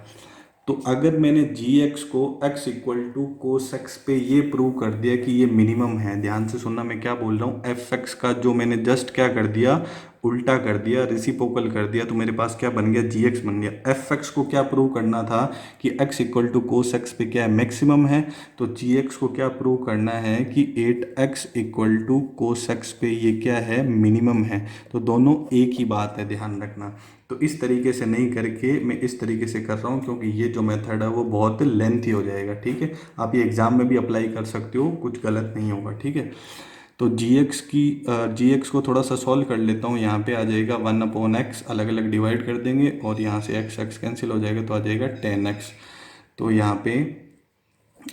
[SPEAKER 1] तो अगर मैंने जी एक्स को x equal to cos x पे ये प्रूव कर दिया कि ये मिनिमम है, ध्यान से सुनना मैं क्या बोल रहा हूँ, एफ एक्स का जो मैंने जस्ट क्या कर दिया, उल्टा कर दिया, रेसिप्रोकल कर दिया, तो मेरे पास क्या बन गया, जी एक्स बन गया। एफ एक्स को क्या प्रूव करना था कि x equal to cos x पे क्या है, मैक्सिमम है। तो जी एक्स को क्या प्रूव करना है कि 8x equal to cos x पे ये क्या है, मिनिमम है। तो दोनों एक ही बात है, ध्यान रखना। तो इस तरीके से नहीं करके मैं इस तरीके से कर रहा हूँ, क्योंकि ये जो मेथड है वो बहुत लेंथी हो जाएगा, ठीक है। आप ये एग्जाम में भी अप्लाई कर सकते हो, कुछ गलत नहीं होगा, ठीक है। तो जी एक्स को थोड़ा सा सॉल्व कर लेता हूँ। यहाँ पे आ जाएगा वन अपॉन एक्स, अलग अलग डिवाइड कर देंगे और यहाँ से एक्स एक्स कैंसिल हो जाएगा तो आ जाएगा 10x। तो यहाँ पे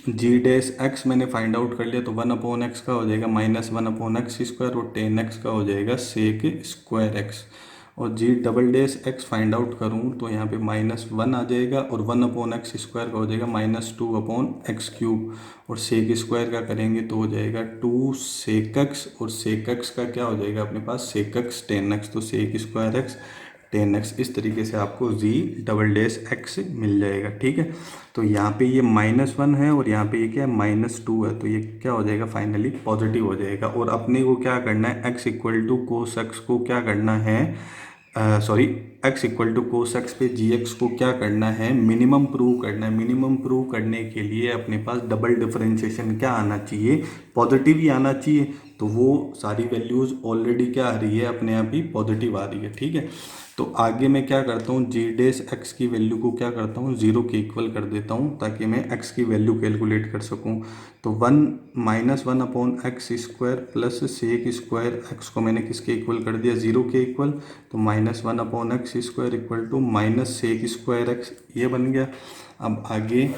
[SPEAKER 1] जी डैश एक्स मैंने फाइंड आउट कर लिया, तो वन अपॉन एक्स का हो जाएगा minus one upon x square, और 10x का हो जाएगा सेक स्क्वायर एक्स। और g double dash x find out करूँ तो यहाँ पे माइनस वन आ जाएगा, और वन अपॉन एक्स स्क्वायर का हो जाएगा minus two upon x cube, और सेक स्क्वायर का करेंगे तो हो जाएगा टू सेक एक्स, और सेक एक्स का क्या हो जाएगा अपने पास, सेक एक्स 10x, तो सेक स्क्वायर एक्स 10x। इस तरीके से आपको जी डबल डैश एक्स मिल जाएगा, ठीक है। तो यहाँ पे ये माइनस वन है और यहाँ पे ये क्या है, माइनस टू है, तो ये क्या हो जाएगा, फाइनली पॉजिटिव हो जाएगा। और अपने को क्या करना है, x equal to cos X को क्या करना है, sorry x equal to cos x पे जी एक्स को क्या करना है, मिनिमम प्रूव करना है। मिनिमम प्रूव करने के लिए अपने पास डबल डिफरेंशिएशन क्या आना चाहिए, पॉजिटिव ही आना चाहिए। तो वो सारी वैल्यूज़ ऑलरेडी क्या आ रही है, अपने आप ही पॉजिटिव आ रही है, ठीक है। तो आगे मैं क्या करता हूँ, जी डेस एक्स की वैल्यू को क्या करता हूँ, जीरो के इक्वल कर देता हूँ ताकि मैं एक्स की वैल्यू कैलकुलेट कर सकूँ। तो 1 - 1 upon x square plus sec square, X को मैंने किसके इक्वल कर दिया, जीरो के इक्वल। तो -1 upon x square equal to minus sec square X, ये बन गया। अब आगे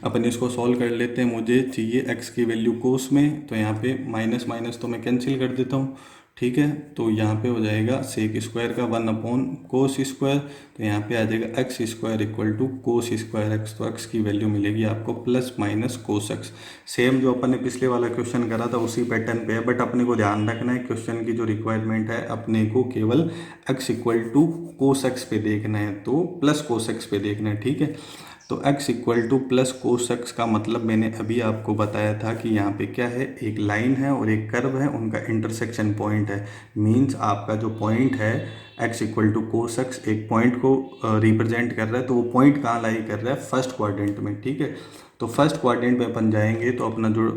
[SPEAKER 1] अपन इसको सॉल्व कर लेते हैं। मुझे चाहिए एक्स की वैल्यू कोस में, तो यहाँ पे माइनस माइनस तो मैं कैंसिल कर देता हूँ, ठीक है। तो यहाँ पे हो जाएगा सेक स्क्वायर का 1 अपॉन कोस स्क्वायर, तो यहाँ पे आ जाएगा X square equal to cos square X. तो एक्स की वैल्यू मिलेगी आपको plus minus cos X. Same जो अपन ने पिछले वाला क्वेश्चन करा था उसी पैटर्न पे है, बट अपने को ध्यान रखना है क्वेश्चन की जो रिक्वायरमेंट है, अपने को केवल X equal to cos x पे देखना है, तो प्लस कोस एक्स पे देखना है, ठीक है। तो x equal two plus cos X का मतलब मैंने अभी आपको बताया था कि यहाँ पे क्या है, एक लाइन है और एक कर्व है, उनका इंटरसेक्शन पॉइंट है। मींस आपका जो पॉइंट है x equal to cos X एक पॉइंट को रिप्रेजेंट कर रहा है, तो वो पॉइंट कहाँ लाई कर रहा है, फर्स्ट क्वाड्रेंट में, ठीक है। तो फर्स्ट क्वाड्रेंट में अपन जाएंगे तो अपना जो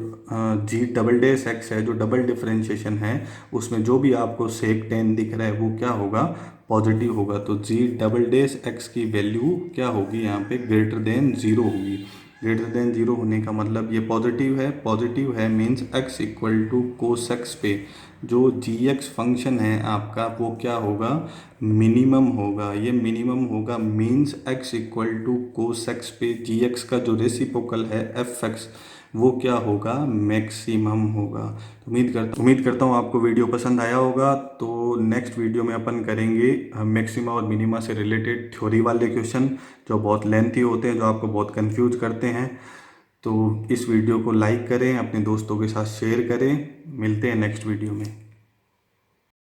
[SPEAKER 1] जी डबल डेस एक्स है, जो डबल डिफरेंशिएशन है, उसमें जो भी आपको सेक टेन दिख रहा है वो क्या होगा, पॉजिटिव होगा। तो जी डबल डेस एक्स की वैल्यू क्या होगी, यहाँ पे ग्रेटर देन जीरो होगी। ग्रेटर देन जीरो होने का मतलब ये पॉजिटिव है means X equal to cos x पे जो जी एक्स फंक्शन है आपका वो क्या होगा, मिनिमम होगा। ये मिनिमम होगा means X equal to cos x पे जी एक्स का जो रेसिप्रोकल है एफ एक्स वो क्या होगा, मैक्सिमम होगा। तो उम्मीद करता हूँ आपको वीडियो पसंद आया होगा। तो नेक्स्ट वीडियो में अपन करेंगे मैक्सिमा और मिनिमा से रिलेटेड थ्योरी वाले क्वेश्चन जो बहुत लेंथी होते हैं, जो आपको बहुत कंफ्यूज करते हैं। तो इस वीडियो को लाइक करें, अपने दोस्तों के साथ शेयर करें। मिलते हैं नेक्स्ट वीडियो में।